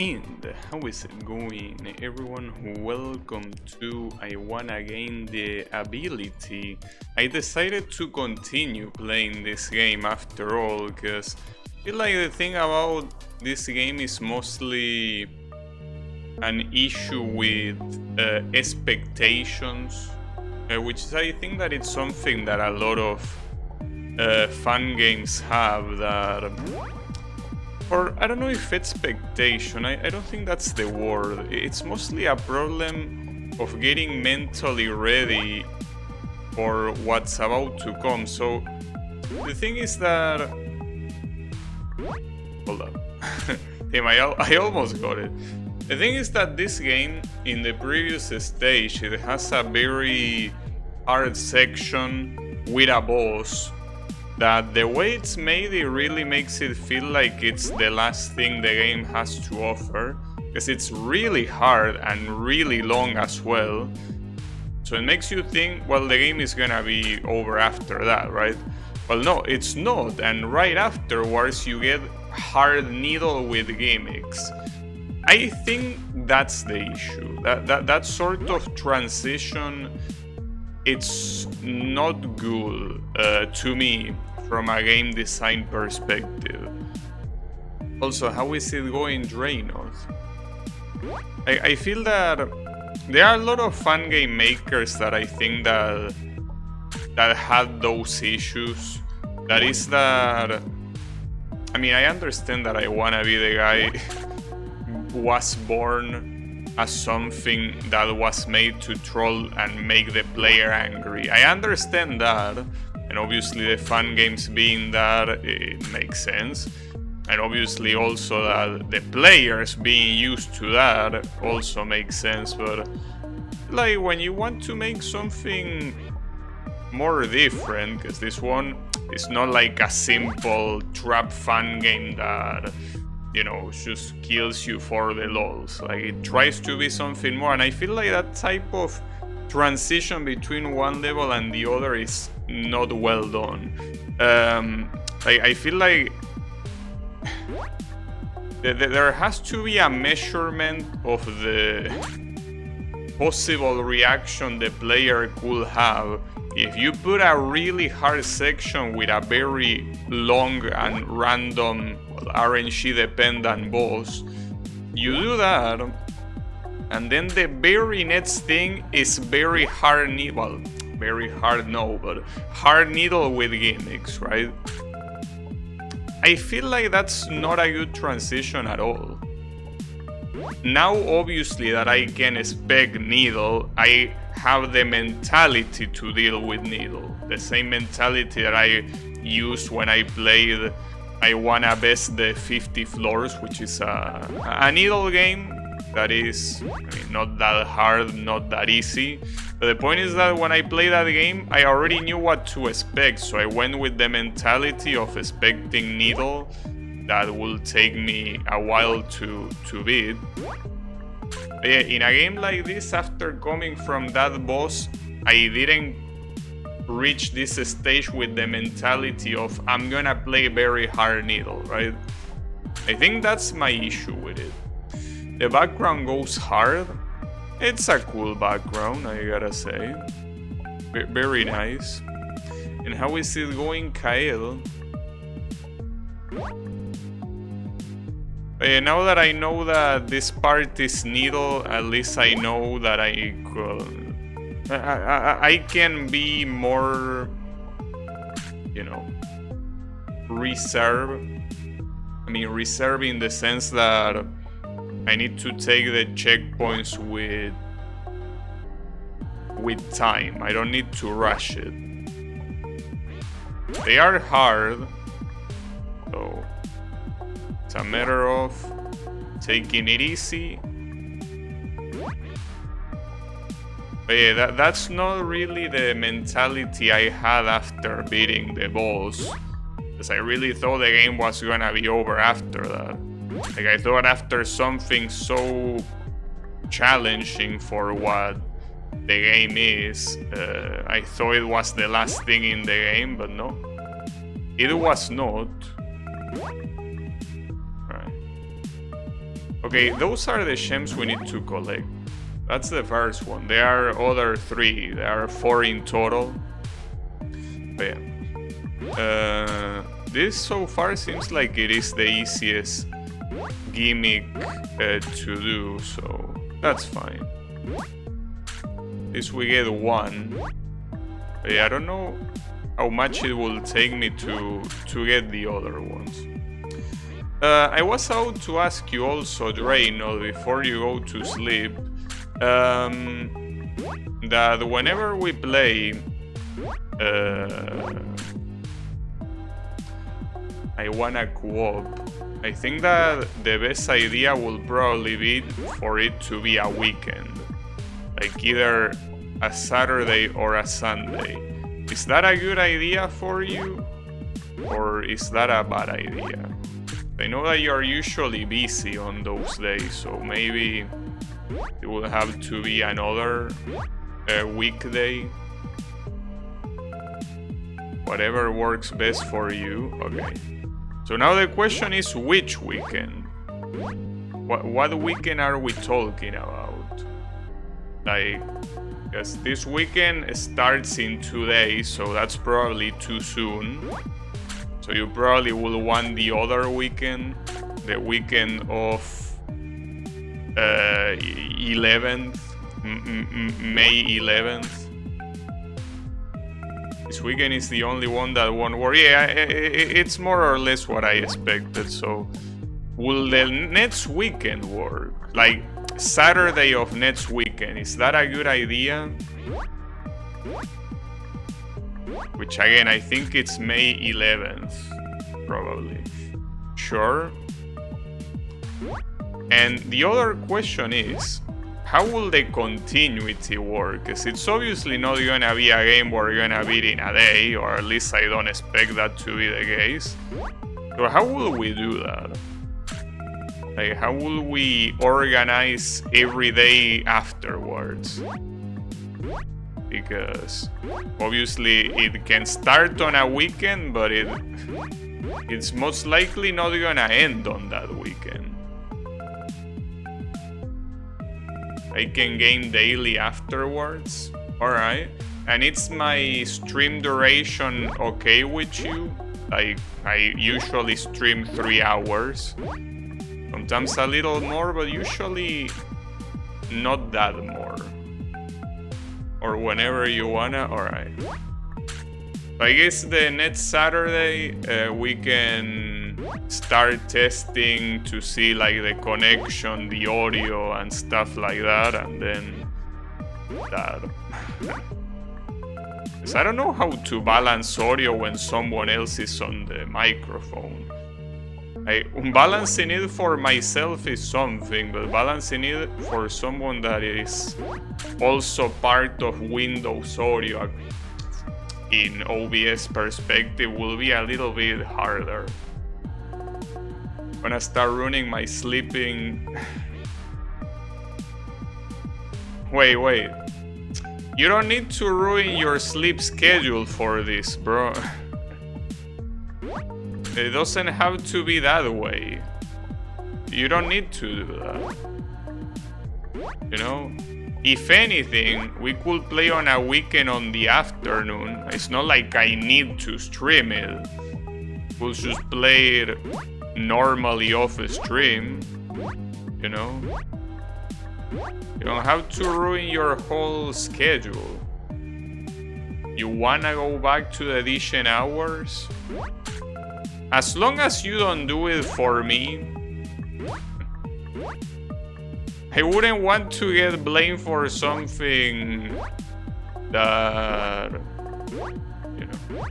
And how is it going, everyone? Welcome to I Wanna Gain the Ability. I decided to continue playing this game after all, because I feel like the thing about this game is mostly an issue with expectations, which is, I think that it's something that a lot of fun games have, that or I don't know if expectation, I don't think that's the word. It's mostly a problem of getting mentally ready for what's about to come. So the thing is that, hold up. Damn, I almost got it. The thing is that this game, in the previous stage, it has a very hard section with a boss that the way it's made, it really makes it feel like it's the last thing the game has to offer, because it's really hard and really long as well. So it makes you think, well, the game is gonna be over after that, right? Well, no, it's not, and right afterwards you get hard needle with gimmicks. I think that's the issue. That sort of transition, it's not good to me from a game design perspective. Also, how is it going, Draynoth? I feel that there are a lot of fun game makers that I think that had those issues. That is that, I mean, I understand that I wanna be the guy who was born as something that was made to troll and make the player angry. I understand that, and obviously the fun games being that, it makes sense. And obviously also that the players being used to that also makes sense. But like when you want to make something more different, because this one is not like a simple trap fun game that, you know, just kills you for the lols. Like, it tries to be something more, and I feel like that type of transition between one level and the other is not well done. I feel like there has to be a measurement of the possible reaction the player could have if you put a really hard section with a very long and random, RNG dependent boss. You do that, and then the very next thing is very hard needle. Well, very hard, no, but hard needle with gimmicks, right? I feel like that's not a good transition at all. Now, obviously, that I can expect needle, I have the mentality to deal with needle. The same mentality that I used when I played I Wanna Best the 50 Floors, which is a needle game that is, I mean, not that hard, not that easy. But the point is that when I played that game, I already knew what to expect, so I went with the mentality of expecting needle that will take me a while to beat. But yeah, in a game like this, after coming from that boss, I didn't reach this stage with the mentality of I'm gonna play very hard needle, right? I think that's my issue with it. The background goes hard. It's a cool background, I gotta say. Very nice. And how is it going, Kael? Now that I know that this part is needle, at least I know that I can be more, you know, reserved. I mean, reserved in the sense that I need to take the checkpoints with time. I don't need to rush it. They are hard, so it's a matter of taking it easy. But yeah, that's not really the mentality I had after beating the boss, because I really thought the game was gonna be over after that. Like, I thought after something so challenging for what the game is, I thought it was the last thing in the game, but no, it was not. Right. Okay, those are the gems we need to collect. That's the first one. There are other 3. There are 4 in total. But yeah. This so far seems like it is the easiest gimmick to do, so that's fine. At least we get 1. But yeah, I don't know how much it will take me to get the other ones. I was out to ask you also, Dreynold, before you go to sleep, that whenever we play I wanna co-op, I think that the best idea will probably be for it to be a weekend, like either a Saturday or a Sunday. Is that a good idea for you, or is that a bad idea? I know that you're usually busy on those days, so maybe it will have to be another weekday. Whatever works best for you. Okay. So now the question is, which weekend? What weekend are we talking about? Like, because this weekend starts in 2 days, so that's probably too soon. So you probably will want the other weekend, the weekend of 11th, May 11th. This weekend is the only one that won't work. Yeah, it's more or less what I expected. So, will the next weekend work? Like, Saturday of next weekend, is that a good idea? Which again, I think it's May 11th, probably. Sure. And the other question is, how will the continuity work? Because it's obviously not gonna be a game where you're gonna beat in a day, or at least I don't expect that to be the case. So how will we do that? Like, how will we organize every day afterwards? Because obviously it can start on a weekend, but it's most likely not gonna end on that weekend. I can game daily afterwards. Alright. And it's my stream duration okay with you? Like, I usually stream 3 hours. Sometimes a little more, but usually not that more. Or whenever you wanna. Alright. I guess the next Saturday we can start testing to see like the connection, the audio and stuff like that, and then that. Because I don't know how to balance audio when someone else is on the microphone. Balancing it for myself is something, but balancing it for someone that is also part of Windows audio in OBS perspective will be a little bit harder. I'm gonna start ruining my sleeping. Wait. You don't need to ruin your sleep schedule for this, bro. It doesn't have to be that way. You don't need to do that. You know? If anything, we could play on a weekend on the afternoon. It's not like I need to stream it. We'll just play it normally off stream. You know? You don't have to ruin your whole schedule. You wanna go back to the edition hours? As long as you don't do it for me, I wouldn't want to get blamed for something that, you know,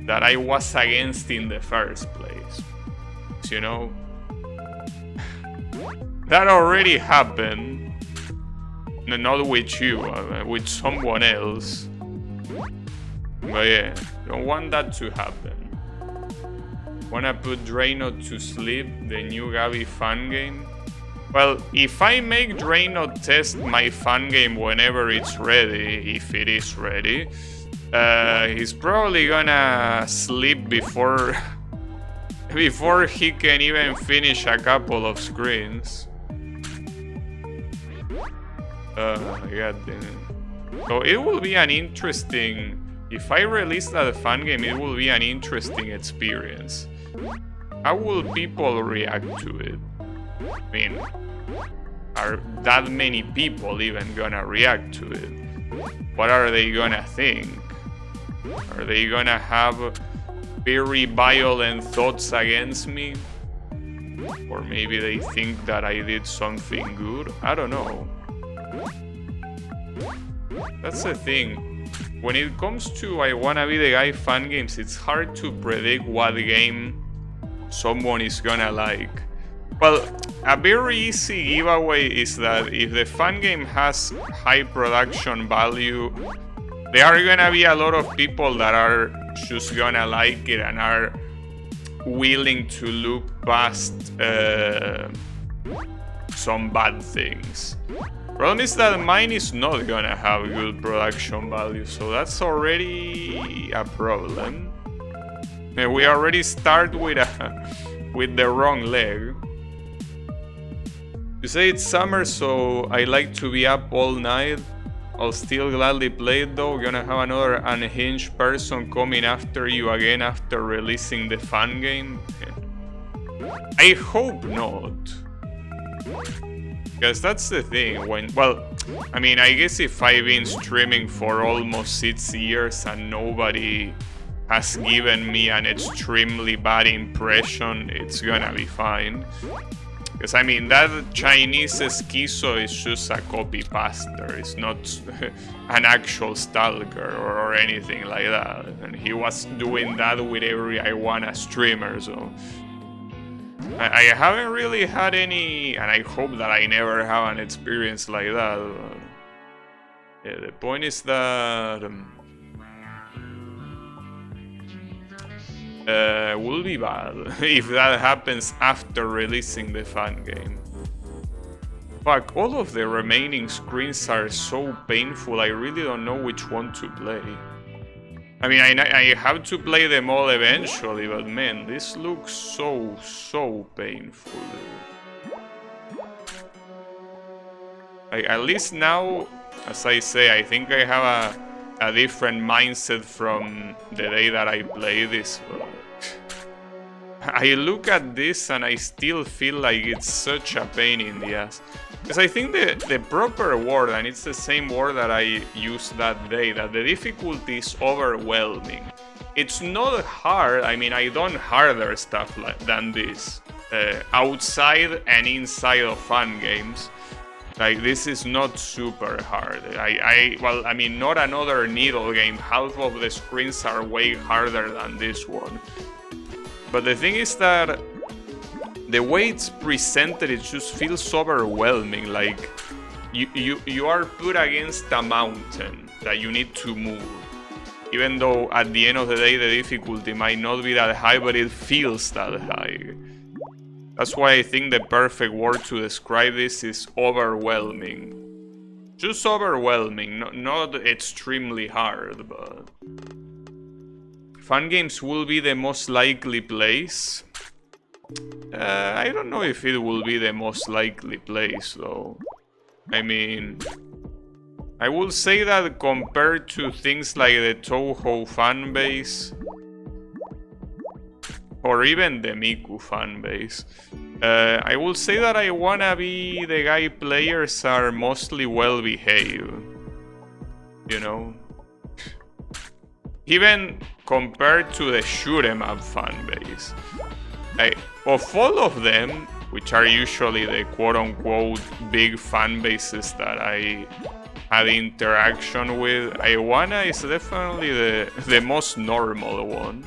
that I was against in the first place. You know? That already happened. Not with you, with someone else. But yeah, don't want that to happen. Wanna put Dreynold to sleep, the new Gabby fan game? Well, if I make Dreynold test my fan game whenever it's ready, if it is ready, he's probably gonna sleep before before he can even finish a couple of screens. God damn it. So it will be an interesting... If I release that fan game, it will be an interesting experience. How will people react to it? I mean, are that many people even gonna react to it? What are they gonna think? Are they gonna have very violent thoughts against me? Or maybe they think that I did something good? I don't know. That's the thing. When it comes to I Wanna Be the Guy fan games, it's hard to predict what game someone is gonna like. Well, a very easy giveaway is that if the fan game has high production value, there are gonna be a lot of people that are just gonna like it and are willing to look past some bad things. Problem is that mine is not gonna have good production value, so that's already a problem. And we already start with the wrong leg. You say it's summer, so I like to be up all night. I'll still gladly play it though. Gonna have another unhinged person coming after you again after releasing the fan game? I hope not. Because that's the thing, well, I mean, I guess if I've been streaming for almost 6 years and nobody has given me an extremely bad impression, it's gonna be fine. Because, I mean, that Chinese schizo is just a copy-paster, it's not an actual stalker or anything like that. And he was doing that with every I Wanna streamer, so... I haven't really had any, and I hope that I never have an experience like that. Yeah, the point is that will be bad if that happens after releasing the fan game. Fuck, all of the remaining screens are so painful, I really don't know which one to play. I mean, I have to play them all eventually, but man, this looks so painful. At least now, as I say, I think I have a different mindset from the day that I play this. But I look at this and I still feel like it's such a pain in the ass. Because I think the proper word, and it's the same word that I used that day, that the difficulty is overwhelming. It's not hard, I mean, I done harder stuff than this. Outside and inside of fun games. Like, this is not super hard. Well, I mean, not another Needle game. Half of the screens are way harder than this one. But the thing is that the way it's presented, it just feels overwhelming. Like you are put against a mountain that you need to move. Even though at the end of the day the difficulty might not be that high, but it feels that high. That's why I think the perfect word to describe this is overwhelming. Just overwhelming, not extremely hard, but... Fun games will be the most likely place. I don't know if it will be the most likely place though. I mean, I will say that compared to things like the Touhou fanbase or even the Miku fanbase, I will say that I Wanna Be the Guy players are mostly well behaved, you know, even compared to the shoot 'em up fanbase. Of all of them, which are usually the quote-unquote big fan bases that I had interaction with, I Wanna is definitely the most normal one.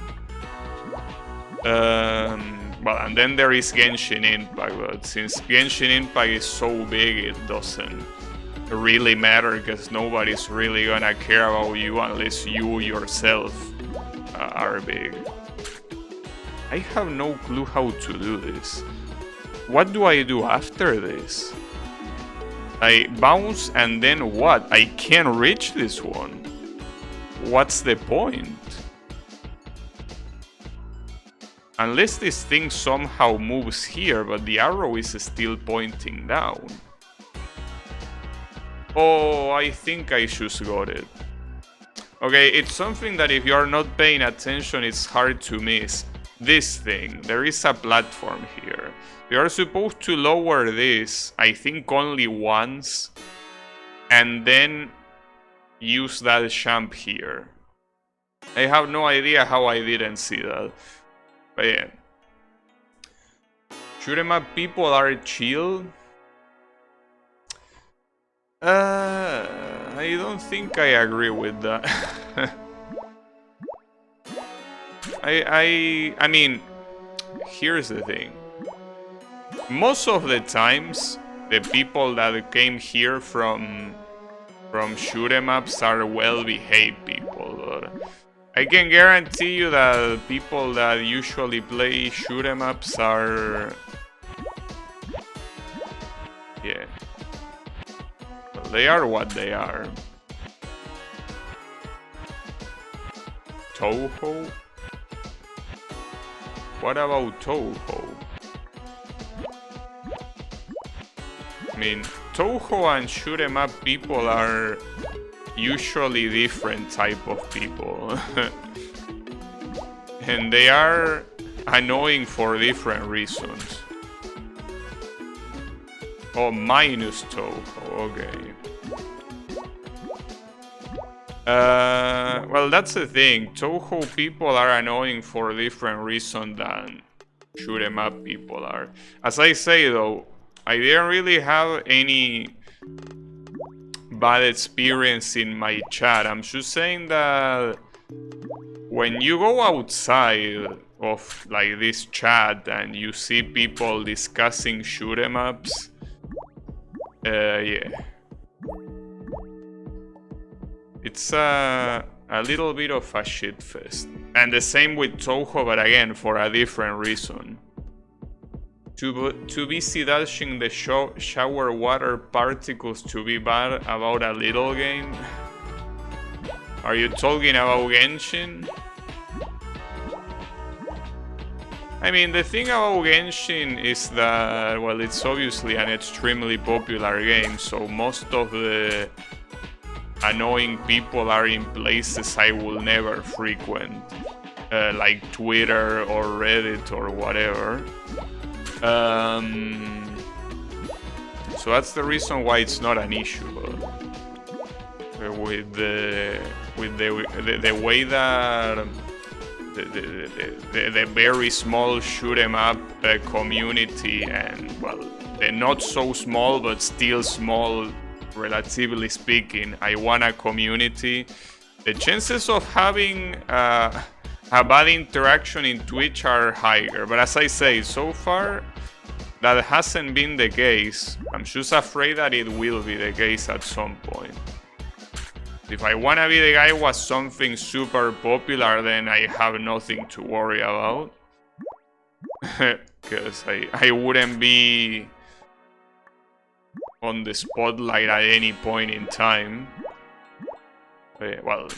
Well, and then there is Genshin Impact, but since Genshin Impact is so big, it doesn't really matter, because nobody's really gonna care about you unless you yourself are big. I have no clue how to do this. What do I do after this? I bounce and then what? I can't reach this one. What's the point? Unless this thing somehow moves here, but the arrow is still pointing down. Oh, I think I just got it. Okay, it's something that if you're not paying attention, it's hard to miss. This thing, there is a platform here. You're supposed to lower this, I think only once, and then use that jump here. I have no idea how I didn't see that. But yeah. Shoot 'em up people are chill. I don't think I agree with that. I mean, here's the thing. Most of the times, the people that came here from shoot 'em ups are well-behaved people. But I can guarantee you that people that usually play shoot 'em ups are, yeah. Well, they are what they are. Touhou? What about Touhou? I mean, Touhou and shoot 'em up people are usually different type of people. And they are annoying for different reasons. Oh, minus Touhou, okay. Well, that's the thing. Touhou people are annoying for different reasons than shoot 'em up people are. As I say though, I didn't really have any bad experience in my chat. I'm just saying that when you go outside of like this chat and you see people discussing shoot 'em ups, yeah. It's a little bit of a shit fest. And the same with Touhou, but again, for a different reason. To be dashing the shower water particles to be bad about a little game? Are you talking about Genshin? I mean, the thing about Genshin is that, well, it's obviously an extremely popular game, so most of the annoying people are in places I will never frequent, like Twitter or Reddit or whatever. So that's the reason why it's not an issue. But with the way that the very small shoot 'em up community, and well, the not so small but still small, relatively speaking, Iwana community, the chances of having a bad interaction in Twitch are higher. But as I say, so far that hasn't been the case. I'm just afraid that it will be the case at some point. If I wanna be the guy who was something super popular, then I have nothing to worry about. Because I wouldn't be on the spotlight at any point in time. Well,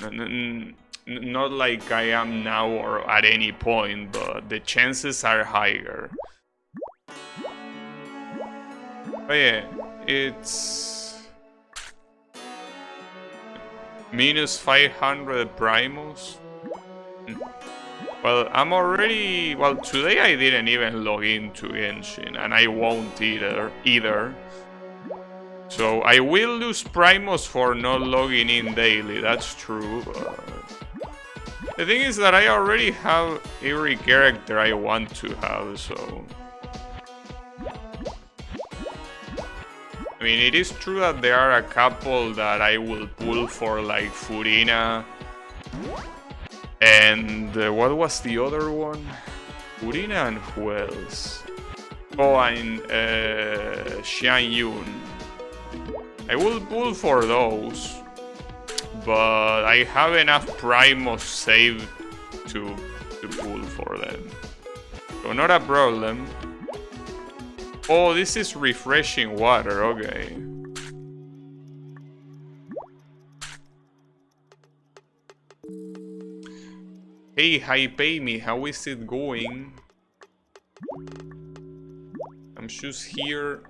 not like I am now or at any point, but the chances are higher. But yeah, it's minus 500 Primus. Well, I'm already... Well, today I didn't even log into Genshin, and I won't either. So I will lose Primus for not logging in daily, that's true. The thing is that I already have every character I want to have, so... I mean, it is true that there are a couple that I will pull for, like Furina. And what was the other one? Furina and who else? Oh, and Xian Yun. I will pull for those, but I have enough Primos saved to pull for them. So not a problem. Oh, this is refreshing water, okay. Hey, hi, pay me, how is it going? I'm just here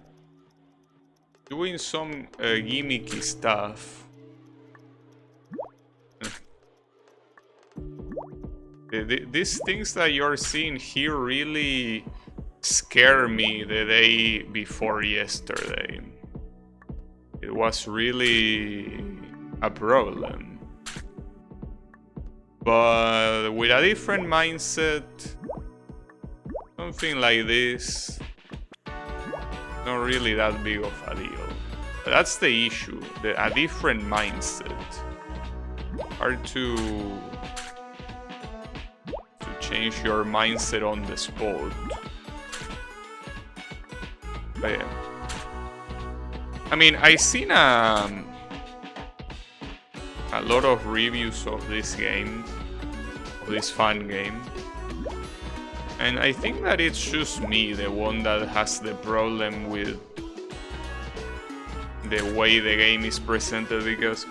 doing some gimmicky stuff. These things that you're seeing here really scare me the day before yesterday. It was really a problem. But with a different mindset, something like this, not really that big of a deal. But that's the issue, a different mindset. Hard to change your mindset on the spot. But yeah. I mean, I've seen a lot of reviews of this game, of this fun game, and I think that it's just me, the one that has the problem with the way the game is presented, because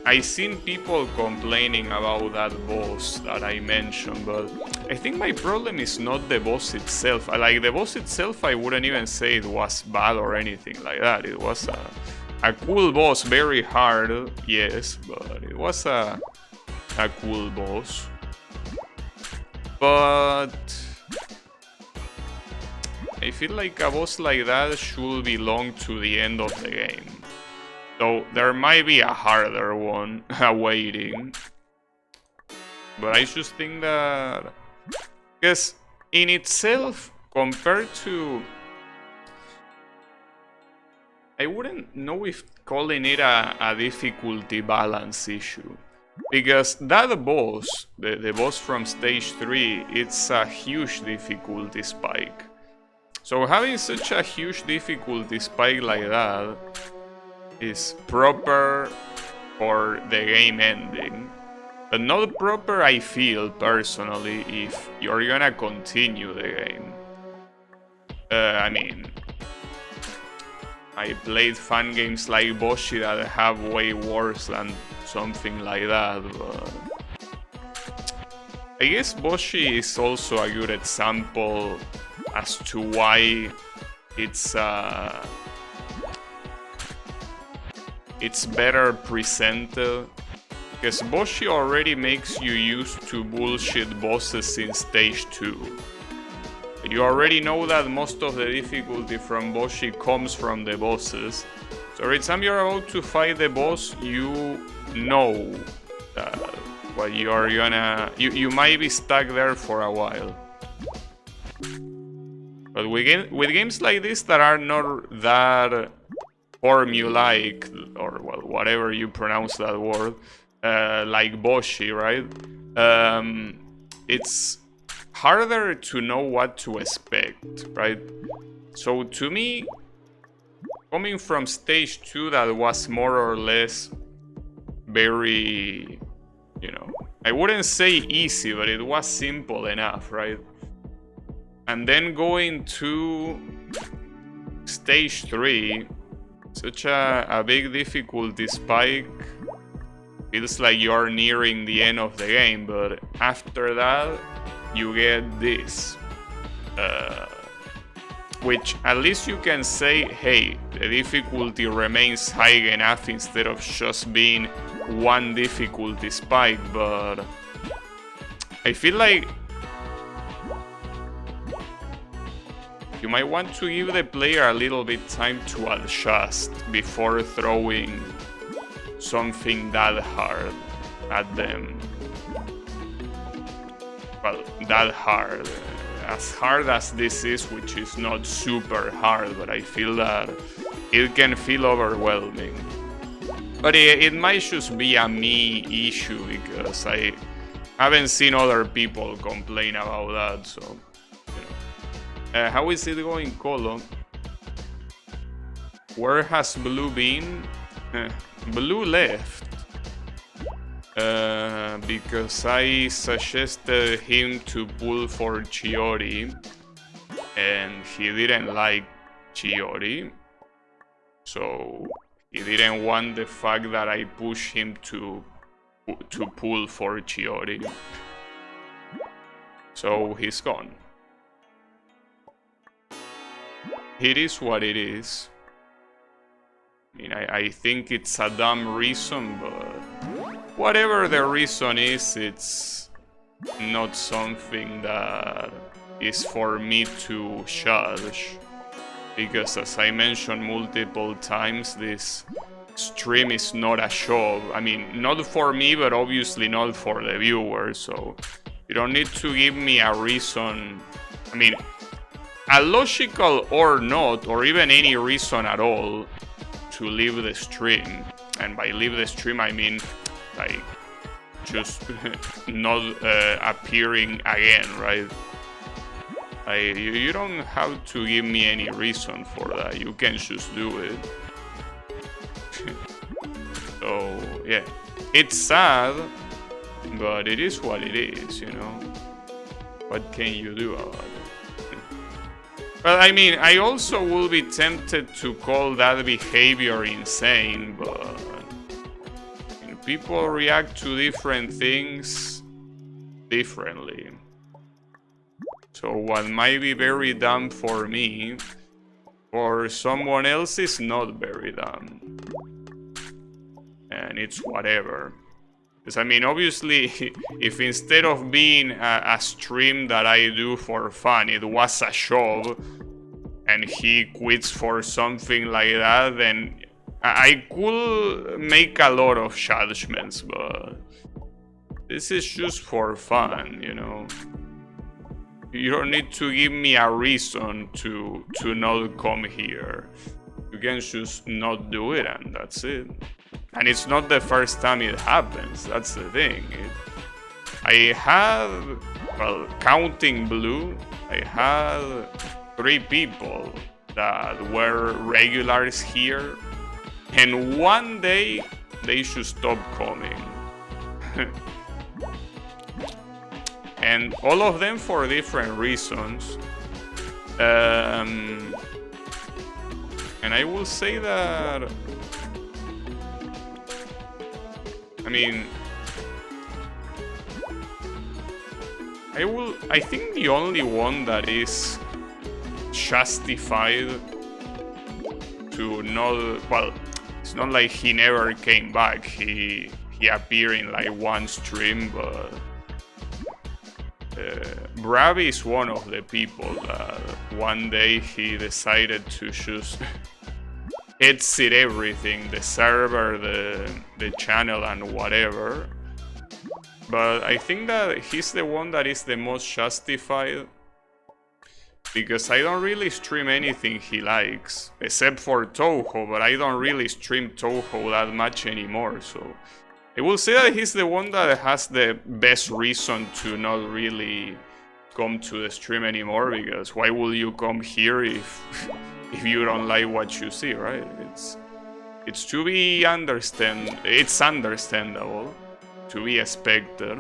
I've seen people complaining about that boss that I mentioned, but I think my problem is not the boss itself. Like, the boss itself, I wouldn't even say it was bad or anything like that. It was a cool boss, very hard, yes, but it was a cool boss. But I feel like a boss like that should belong to the end of the game. Though there might be a harder one awaiting. But I just think that, because in itself, compared to, I wouldn't know if calling it a difficulty balance issue. Because that boss, the boss from stage 3, it's a huge difficulty spike. So having such a huge difficulty spike like that is proper for the game ending. But not proper, I feel, personally, if you're gonna continue the game. I mean, I played fun games like Boshi that have way worse than something like that, but I guess Boshi is also a good example as to why it's better presented, because Boshi already makes you used to bullshit bosses in stage 2. You already know that most of the difficulty from Boshi comes from the bosses, so every time you're about to fight the boss, you know that what you're gonna... You might be stuck there for a while. But with games like this that are not that formulaic, or well, whatever you pronounce that word, like Boshi, right? It's harder to know what to expect, right? So to me, coming from stage 2 that was more or less very, you know, I wouldn't say easy, but it was simple enough, right? And then going to stage 3, such a big difficulty spike, feels like you're nearing the end of the game, but after that, you get this. Which at least you can say, hey, the difficulty remains high enough instead of just being one difficulty spike, but I feel like you might want to give the player a little bit time to adjust before throwing something that hard at them. Well, that hard. As hard as this is, which is not super hard, but I feel that it can feel overwhelming. But it might just be a me issue, because I haven't seen other people complain about that, so, you know. How is it going, Colo? Where has Blue been? Blue left. Because I suggested him to pull for Chiori, and he didn't like Chiori, so he didn't want the fact that I pushed him to pull for Chiori, so he's gone. it is what it is. I mean, I think it's a dumb reason, but whatever the reason is, it's not something that is for me to judge. Because as I mentioned multiple times, this stream is not a show. I mean, not for me, but obviously not for the viewers. So you don't need to give me a reason. I mean, a logical or not, or even any reason at all to leave the stream. And by leave the stream, I mean like just not appearing again, right? You don't have to give me any reason for that. You can just do it. So yeah, it's sad, but it is what it is, you know. What can you do about it? Well, I mean, I also will be tempted to call that behavior insane, but you know, people react to different things differently. So what might be very dumb for me, for someone else is not very dumb. And it's whatever. Because I mean, obviously, if instead of being a stream that I do for fun, it was a show, and he quits for something like that, then I could make a lot of judgments, but this is just for fun, you know. You don't need to give me a reason to not come here. You can just not do it, and that's it. And it's not the first time it happens, that's the thing. I had, well, counting Blue, I had 3 people that were regulars here, and one day they should stop coming. And all of them for different reasons. And I will say that, I mean, I think the only one that is justified to not, well, it's not like he never came back. He appeared in like one stream, but Bravi is one of the people that one day he decided to just exit everything, the server, the channel, and whatever. But I think that he's the one that is the most justified, because I don't really stream anything he likes, except for Touhou, but I don't really stream Touhou that much anymore, so I will say that he's the one that has the best reason to not really come to the stream anymore, because why will you come here if you don't like what you see, right? It's to be it's understandable, to be expected.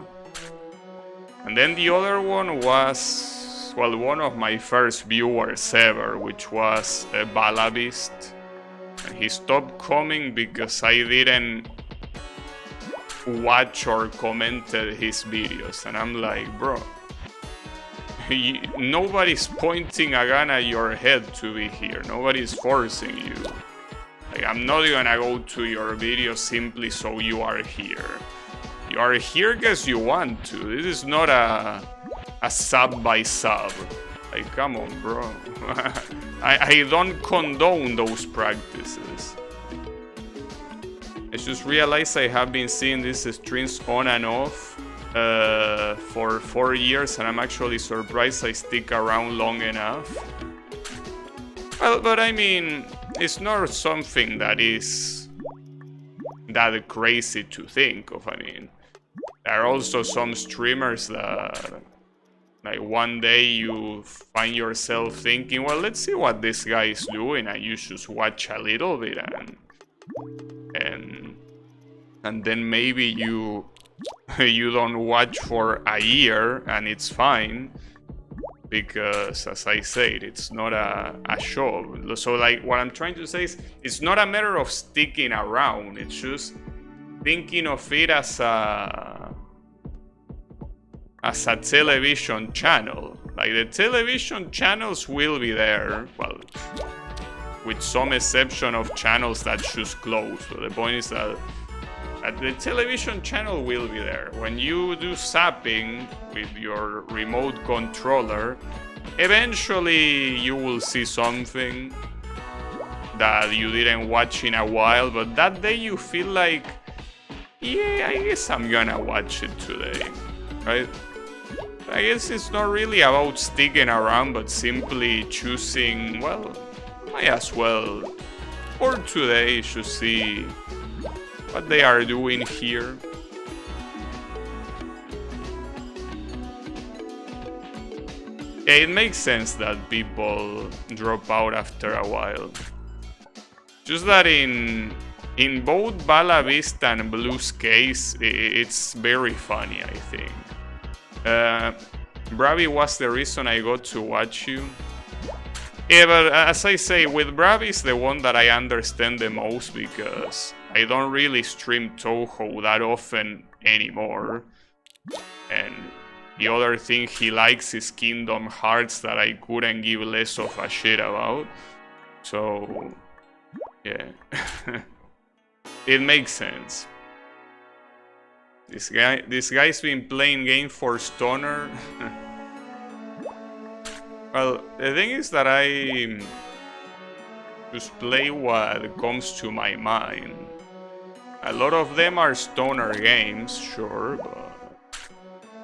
And then the other one was, well, one of my first viewers ever, which was Balabist. And he stopped coming because I didn't watch or commented his videos, and I'm like, bro, nobody's pointing a gun at your head to be here. Nobody's forcing you. Like, I'm not gonna go to your video simply so you are here. You are here because you want to. This is not a sub by sub. Like, come on, bro. I don't condone those practices. I just realized I have been seeing these streams on and off for 4 years, and I'm actually surprised I stick around long enough. Well, but I mean, it's not something that is that crazy to think of. I mean, there are also some streamers that, like, one day you find yourself thinking, well, let's see what this guy is doing, and you just watch a little bit, and then maybe you don't watch for a year, and it's fine, because, as I said, it's not a show. So, like, what I'm trying to say is, it's not a matter of sticking around, it's just thinking of it as a television channel. Like, the television channels will be there. Well, with some exception of channels that choose close. But the point is that the television channel will be there. When you do zapping with your remote controller, eventually you will see something that you didn't watch in a while, but that day you feel like, yeah, I guess I'm gonna watch it today, right? I guess it's not really about sticking around, but simply choosing, well, might as well, for today, to see what they are doing here. Yeah, it makes sense that people drop out after a while. Just that in both Bala Vista and Blue's case, it's very funny, I think. Bravi was the reason I got to watch you. Yeah, but as I say, with Bravi is the one that I understand the most because I don't really stream Touhou that often anymore. And the other thing he likes is Kingdom Hearts that I couldn't give less of a shit about. So, yeah. It makes sense. This guy's been playing game for Stoner. Well, the thing is that I just play what comes to my mind. A lot of them are Stoner games, sure, but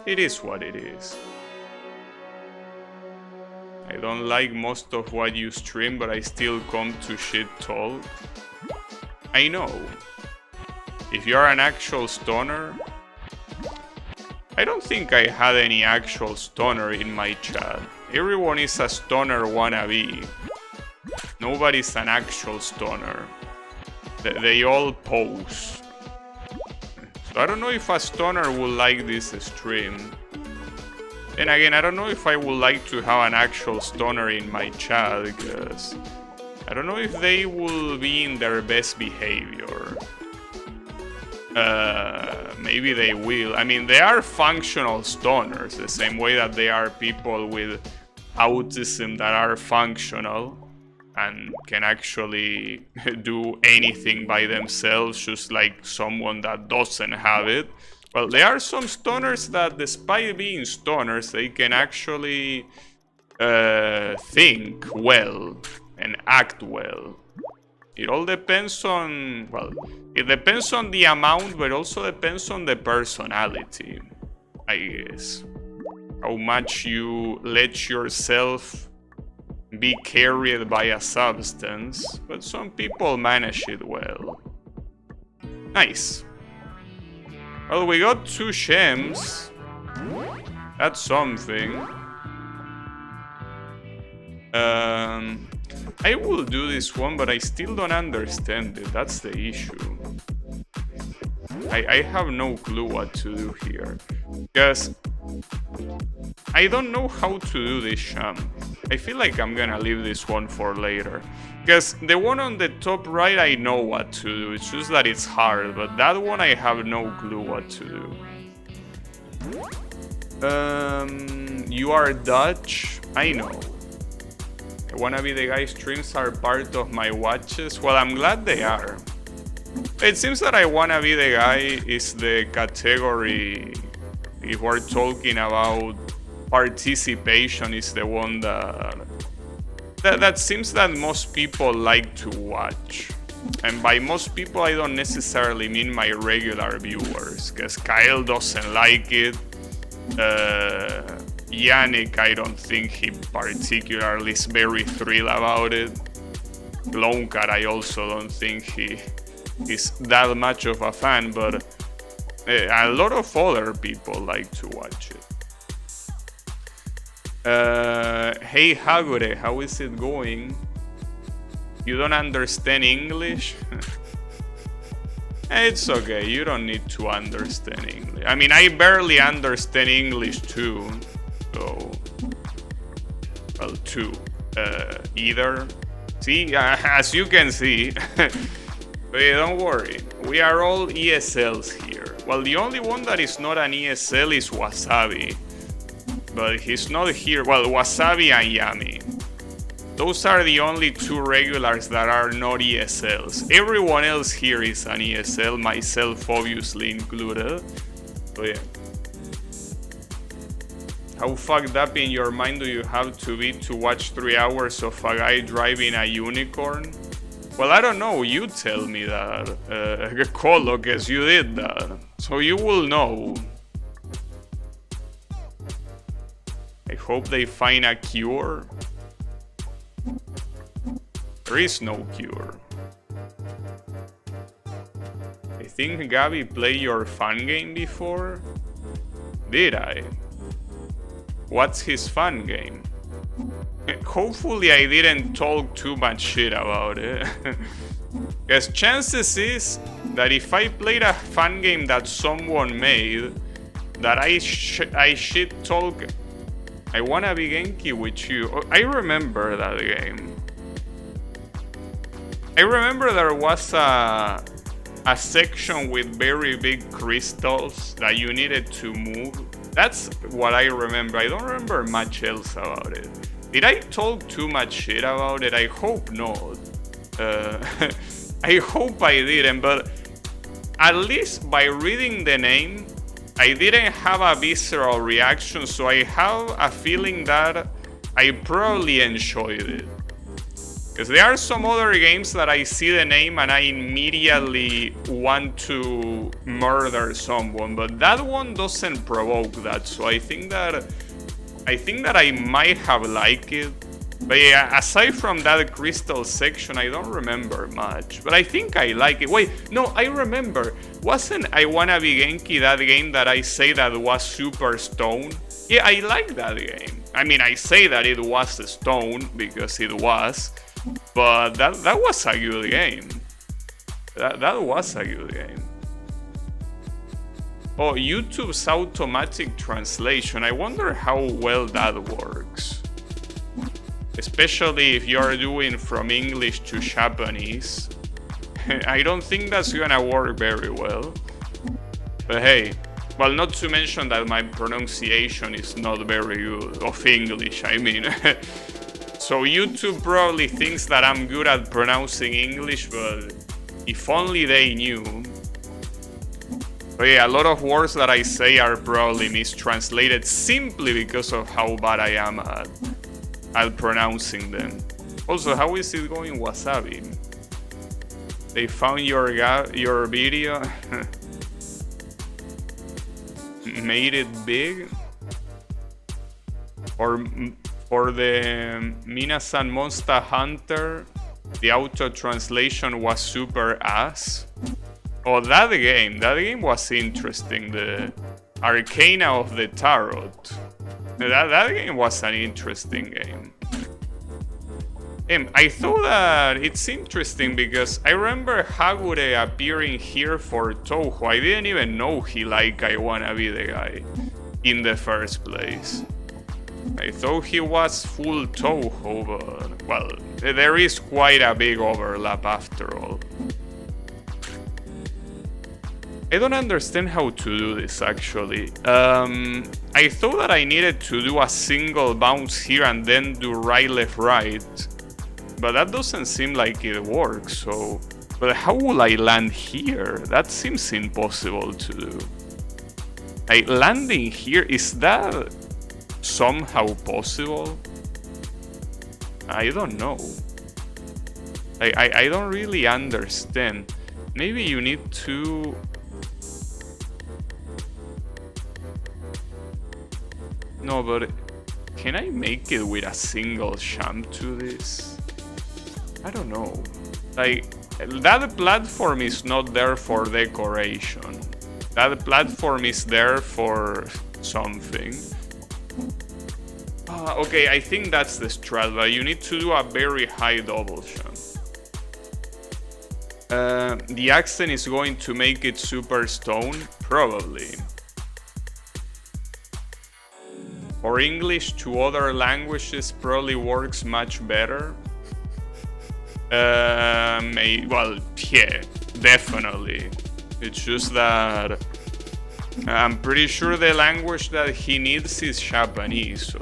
it is what it is. I don't like most of what you stream, but I still come to shit talk. I know. If you're an actual Stoner, I don't think I had any actual Stoner in my chat. Everyone is a Stoner wannabe. Nobody's an actual Stoner. They all pose. So I don't know if a Stoner would like this stream. And again, I don't know if I would like to have an actual Stoner in my chat, because I don't know if they will be in their best behavior. Maybe they will. I mean, they are functional Stoners, the same way that they are people with autism that are functional and can actually do anything by themselves, just like someone that doesn't have it. Well, there are some Stoners that, despite being Stoners, they can actually think well and act well. It all depends on, well, it depends on the amount, but also depends on the personality, I guess. How much you let yourself be carried by a substance, but some people manage it well. Nice. Well, we got 2 gems. That's something. I will do this one, but I still don't understand it. That's the issue. I have no clue what to do here. Because I don't know how to do this sham. I feel like I'm gonna leave this one for later. Because the one on the top right, I know what to do. It's just that it's hard, but that one I have no clue what to do. You are Dutch? I know. I wanna be the guy streams are part of my watches. Well, I'm glad they are. It seems that I wanna be the guy is the category. If we're talking about participation, is the one that seems that most people like to watch. And by most people, I don't necessarily mean my regular viewers, because Kyle doesn't like it. Yannick, I don't think he particularly is very thrilled about it. Blomkat, I also don't think he is that much of a fan, but a lot of other people like to watch it. Hey Hagore, how is it going? You don't understand English? It's okay, you don't need to understand English. I mean, I barely understand English too. So, well, too. Either. See, as you can see. But don't worry, we are all ESLs here. Well, the only one that is not an ESL is Wasabi. but he's not here. Well, Wasabi and Yami. Those are the only two regulars that are not ESLs. Everyone else here is an ESL, myself obviously included. So yeah. How fucked up in your mind do you have to be to watch 3 hours of a guy driving a unicorn? Well, I don't know, you tell me that. Colo, guess you did that. So you will know. I hope they find a cure. There is no cure. I think Gabby played your fan game before? Did I? What's his fan game? Hopefully I didn't talk too much shit about it. Because chances is that if I played a fan game that someone made, that I shit talk. I wanna be Genki with you. I remember that game. I remember there was a section with very big crystals that you needed to move. That's what I remember. I don't remember much else about it. Did I talk too much shit about it? I hope not. I hope I didn't, but at least by reading the name, I didn't have a visceral reaction, so I have a feeling that I probably enjoyed it. Because there are some other games that I see the name and I immediately want to murder someone, but that one doesn't provoke that. So I think that I might have liked it. But yeah, aside from that crystal section, I don't remember much. But I think I like it. Wait, no, I remember. Wasn't I Wanna Be Genki that game that I say that was super stone? Yeah, I like that game. I mean, I say that it was a stone because it was. But that was a good game. That was a good game. Oh, YouTube's automatic translation. I wonder how well that works. Especially if you're doing from English to Japanese. I don't think that's gonna work very well. But hey, well, not to mention that my pronunciation is not very good of English, I mean. So YouTube probably thinks that I'm good at pronouncing English, but if only they knew. But yeah, a lot of words that I say are probably mistranslated simply because of how bad I am at pronouncing them. Also, how is it going, Wasabi? They found your video, made it big, or for the Minasan Monster Hunter, the auto translation was super ass. Oh, that game was interesting. The Arcana of the Tarot. That game was an interesting game. I thought that it's interesting because I remember Hagure appearing here for Touhou. I didn't even know he liked I Wanna Be the Guy in the first place. I thought he was full Touhou, but well, there is quite a big overlap after all. I don't understand how to do this actually. I thought that I needed to do a single bounce here and then do right, left, right. But that doesn't seem like it works, so... But how will I land here? That seems impossible to do. Like, landing here, is that somehow possible? I don't know. I don't really understand. Maybe you need to... No, but can I make it with a single jump to this? I don't know. Like, that platform is not there for decoration. That platform is there for something. Okay, I think that's the strat, but you need to do a very high double jump. The accent is going to make it super stone? Probably. Or English to other languages probably works much better. Well, yeah, definitely. It's just that I'm pretty sure the language that he needs is Japanese, so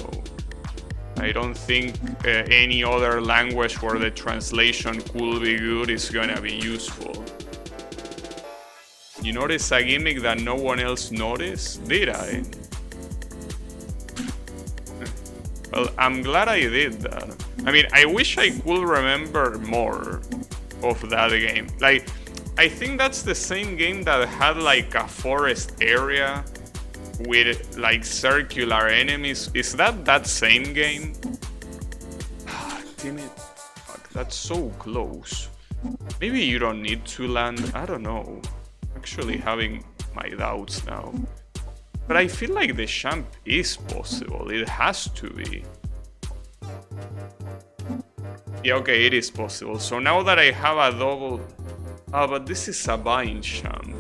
I don't think any other language where the translation could be good is gonna be useful. You notice a gimmick that no one else noticed? Did I? Well, I'm glad I did that. I mean, I wish I could remember more of that game. Like, I think that's the same game that had like a forest area with like circular enemies. Is that same game? Ah, damn it. Fuck, that's so close. Maybe you don't need to land. I don't know. Actually having my doubts now. But I feel like the champ is possible. It has to be. Yeah, okay, it is possible. So now that I have a double... Oh, but this is a bind champ.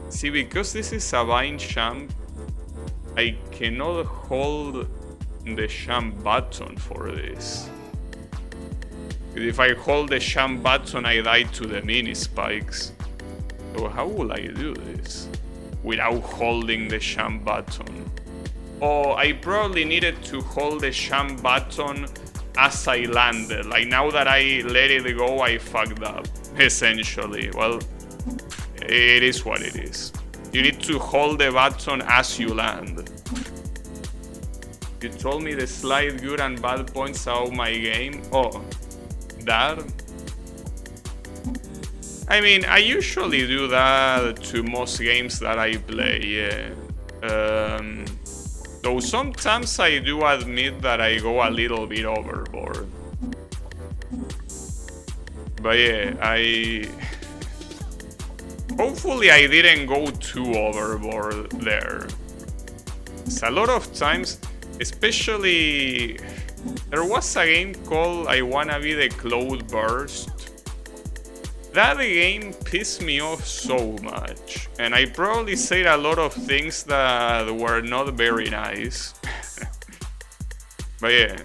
See, because this is a bind champ, I cannot hold the champ button for this. If I hold the champ button, I die to the mini spikes. So how will I do this without holding the champ button? Oh, I probably needed to hold the champ button as I landed. Like, now that I let it go, I fucked up, essentially. Well, it is what it is. You need to hold the button as you land. You told me the slight good and bad points about my game. Oh, that? I mean, I usually do that to most games that I play, yeah. Though sometimes I do admit that I go a little bit overboard. But yeah, hopefully I didn't go too overboard there. It's a lot of times, especially... There was a game called I Wanna Be the Cloudburst. That game pissed me off so much, and I probably said a lot of things that were not very nice. But yeah,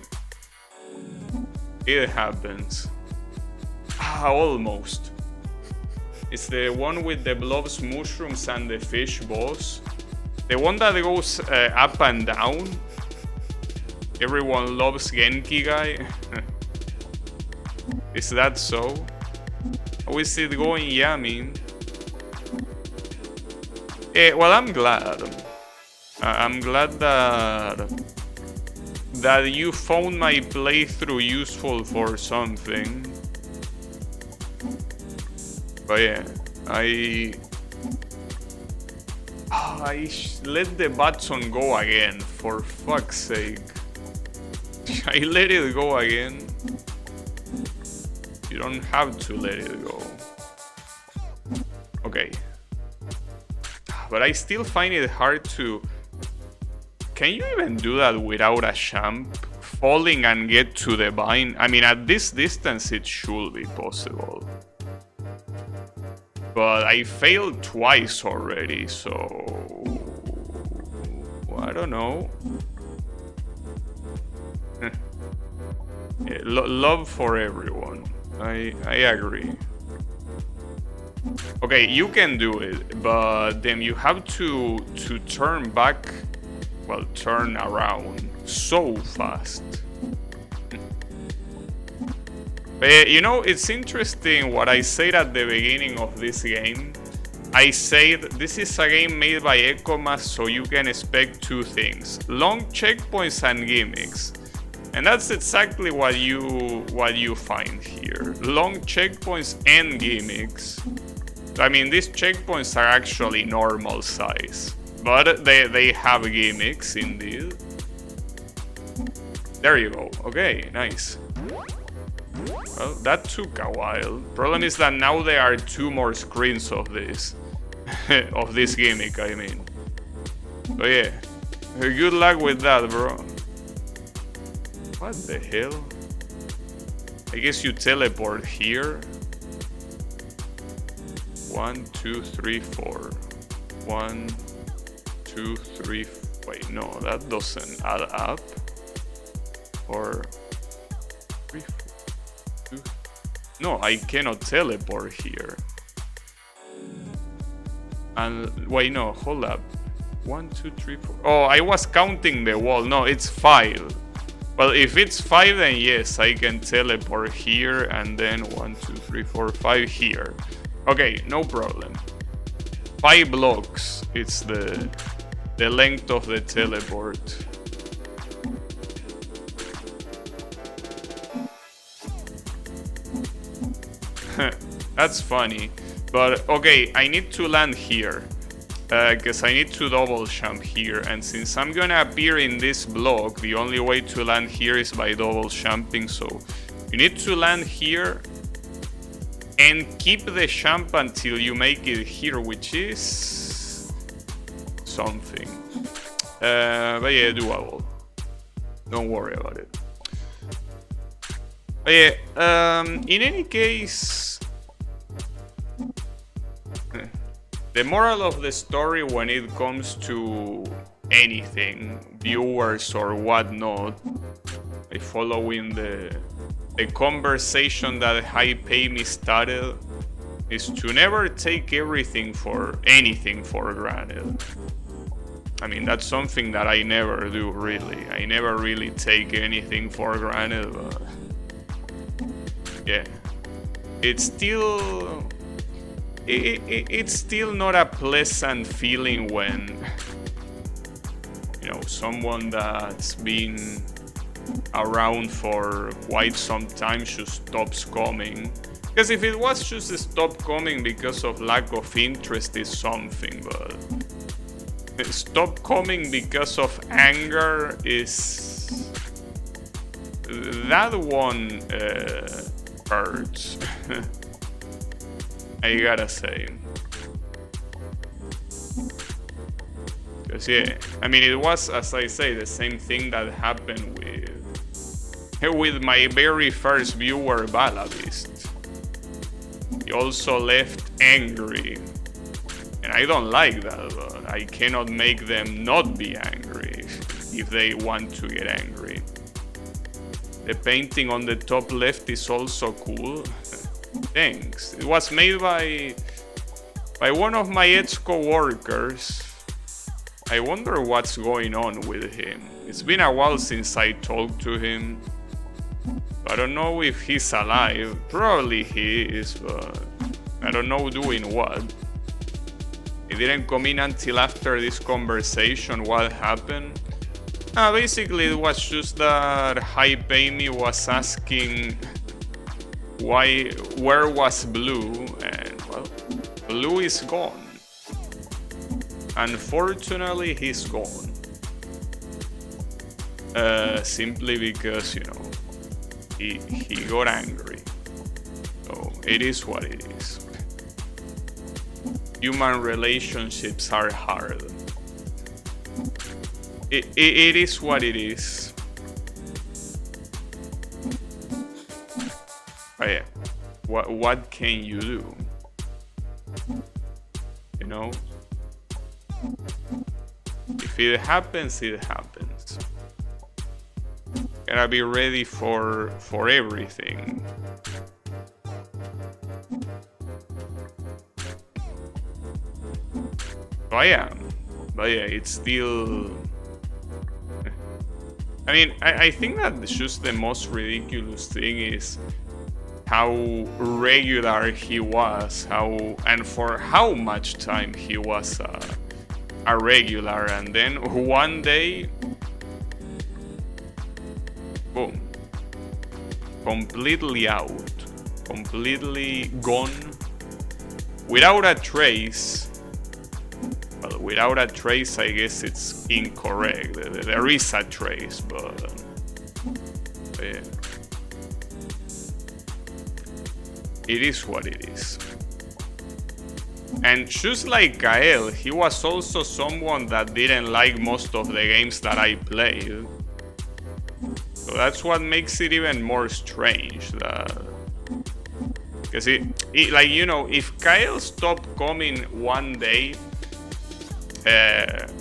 it happens. Ah, almost. It's the one with the blobs, mushrooms, and the fish boss. The one that goes up and down. Everyone loves Genki guy. Is that so? How is it going, Yami? Well, I'm glad. I'm glad that you found my playthrough useful for something. But yeah, I let the button go again, for fuck's sake. I let it go again. You don't have to let it go. Okay. But I still find it hard to... Can you even do that without a champ? Falling and get to the vine? I mean, at this distance it should be possible. But I failed twice already, so... I don't know. Yeah, love for everyone. I agree. Okay, you can do it, but then you have to turn back, well, turn around so fast. But, you know, it's interesting what I said at the beginning of this game. I said this is a game made by Ecomas, so you can expect two things: long checkpoints and gimmicks. And that's exactly what you find here. Long checkpoints and gimmicks. I mean, these checkpoints are actually normal size, but they have gimmicks indeed. There you go. Okay, nice. Well, that took a while. Problem is that now there are 2 more screens of this. Of this gimmick, I mean. But yeah, good luck with that, bro. What the hell? I guess you teleport here. 1, 2, 3, 4. 1, 2, 3. Wait, no, that doesn't add up. Or 3, 4, 2. No, I cannot teleport here. And wait, no, hold up. 1, 2, 3, 4. Oh, I was counting the wall. No, it's 5. Well, if it's 5, then yes, I can teleport here and then 1, 2, 3, 4, 5 here. Okay, no problem. 5 blocks. It's the length of the teleport. That's funny. But okay, I need to land here. Because I need to double jump here, and since I'm gonna appear in this block, the only way to land here is by double jumping, so you need to land here and keep the jump until you make it here, which is something. But yeah, doable. Don't worry about it. But yeah, in any case, the moral of the story when it comes to anything, viewers or whatnot, following the conversation that HiPayMe started, is to never take anything for granted. I mean, that's something that I never do, really. I never really take anything for granted, but yeah, it's still not a pleasant feeling when, you know, someone that's been around for quite some time just stops coming. Because if it was just stop coming because of lack of interest is something, but stop coming because of anger is... that one hurts. I gotta say. Because yeah, I mean, it was, as I say, the same thing that happened with my very first viewer, Balabist. He also left angry. And I don't like that, but I cannot make them not be angry if they want to get angry. The painting on the top left is also cool. Thanks. It was made by one of my ex-co-workers. I wonder what's going on with him. It's been a while since I talked to him. I don't know if he's alive. Probably he is, but I don't know doing what. He didn't come in until after this conversation. What happened? Basically, it was just that HiPayMe was asking where was Blue, and well, Blue is gone. Unfortunately, he's gone. Simply because, you know, he got angry. So it is what it is. Human relationships are hard. It is what it is. But yeah, what can you do? You know? If it happens, it happens. Gotta be ready for everything. So I am. But yeah, it's still... I mean, I think that just the most ridiculous thing is how regular he was, and for how much time he was a regular, and then one day, boom, completely out, completely gone, without a trace. Well, without a trace, I guess it's incorrect. There is a trace, but yeah. It is what it is. And just like Kael, he was also someone that didn't like most of the games that I played. So that's what makes it even more strange. Because it, like, you know, if Kael stopped coming one day,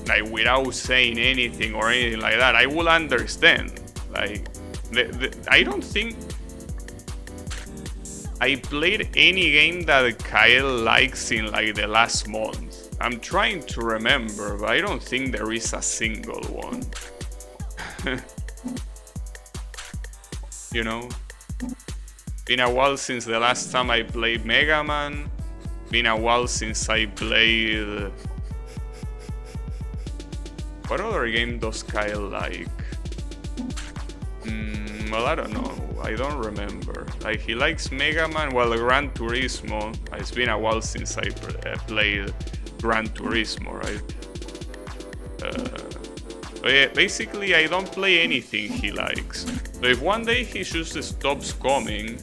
like without saying anything or anything like that, I will understand. Like, I don't think I played any game that Kael likes in like the last month. I'm trying to remember, but I don't think there is a single one. You know? Been a while since the last time I played Mega Man. Been a while since I played... What other game does Kyle like? Well, I don't know. I don't remember. Like, he likes Mega Man, well, Gran Turismo. It's been a while since I played Gran Turismo, right? But yeah, basically, I don't play anything he likes. So if one day he just stops coming,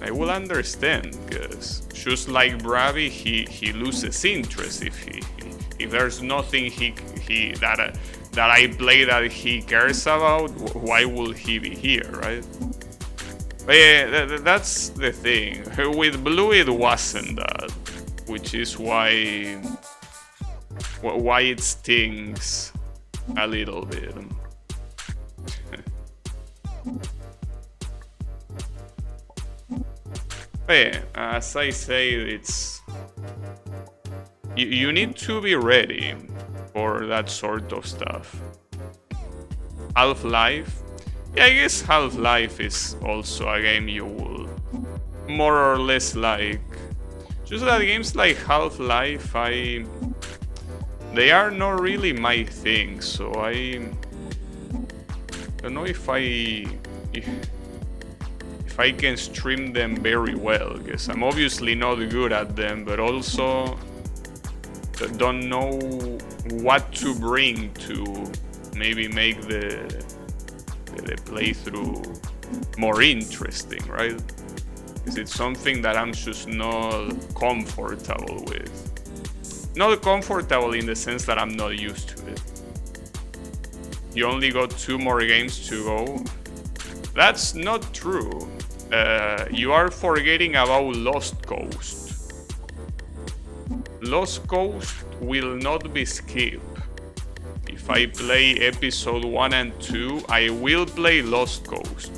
I will understand, because just like Bravi, he loses interest if there's nothing that I play that he cares about. Why would he be here, right? But yeah, that's the thing. With Blue, it wasn't that, which is why it stings a little bit. But yeah, as I say, it's you need to be ready for that sort of stuff. Half-Life? Yeah, I guess Half-Life is also a game you will more or less like. Just that games like Half-Life, they are not really my thing, so I don't know if I can stream them very well, because I'm obviously not good at them, but also don't know what to bring to maybe make the playthrough more interesting, right? Because it's something that I'm just not comfortable with. Not comfortable in the sense that I'm not used to it. You only got 2 more games to go. That's not true. You are forgetting about Lost Coast. Lost Coast will not be skipped. If I play episode 1 and 2, I will play Lost Coast.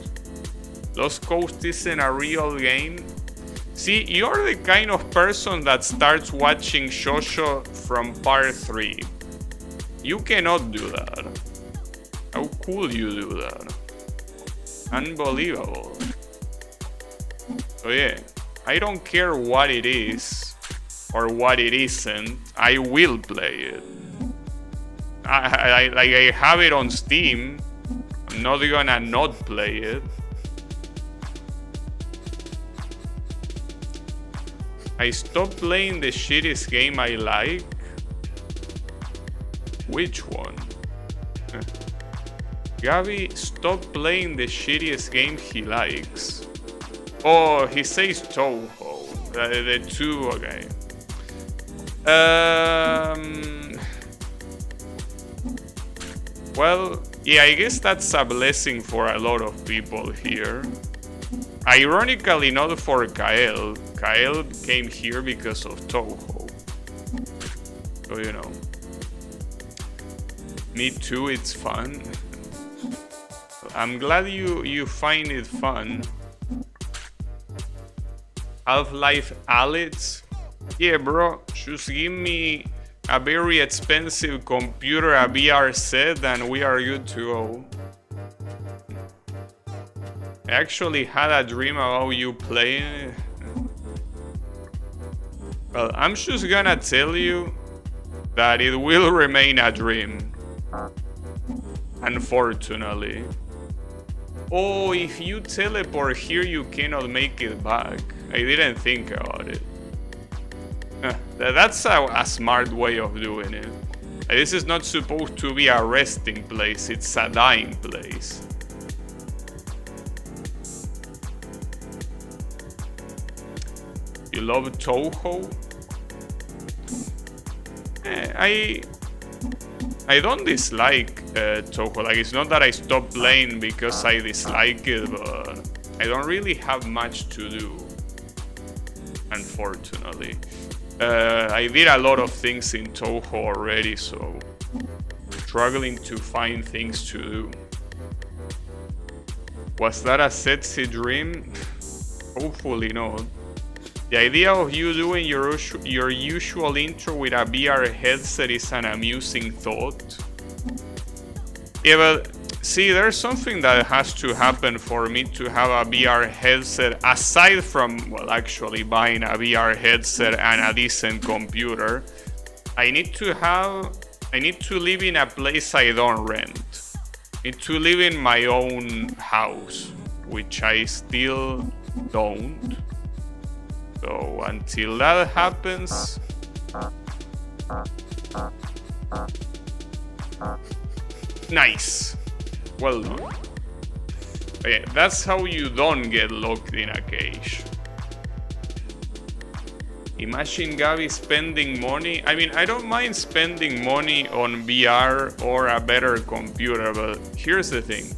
Lost Coast isn't a real game. See, you're the kind of person that starts watching Shosho from part 3. You cannot do that. How could you do that? Unbelievable. So yeah, I don't care what it is or what it isn't, I will play it. I have it on Steam. I'm not gonna not play it. I stopped playing the shittiest game I like. Which one? Gabi stopped playing the shittiest game he likes. Oh, he says Touhou. The 2, okay. Well, yeah, I guess that's a blessing for a lot of people here. Ironically, not for Kael. Kael came here because of Touhou. So, you know. Me too, it's fun. I'm glad you find it fun. Half-Life Alyx? Yeah, bro, just give me a very expensive computer, a VR set, and we are good to go. I actually had a dream about you playing. Well, I'm just gonna tell you that it will remain a dream. Unfortunately. Oh, if you teleport here, you cannot make it back. I didn't think about it. That's a smart way of doing it. This is not supposed to be a resting place, it's a dying place. You love Touhou? I don't dislike Touhou. Like, it's not that I stopped playing because I dislike it, but I don't really have much to do, unfortunately. I did a lot of things in Touhou already, so struggling to find things to do. Was that a sexy dream? Hopefully not. The idea of you doing your usual intro with a VR headset is an amusing thought. Yeah, but see, there's something that has to happen for me to have a VR headset, aside from, well, actually buying a VR headset and a decent computer. I need to live in a place I don't rent. I need to live in my own house, which I still don't. So until that happens, nice. Well done. Okay, that's how you don't get locked in a cage. Imagine Gabby spending money. I mean, I don't mind spending money on VR or a better computer, but here's the thing.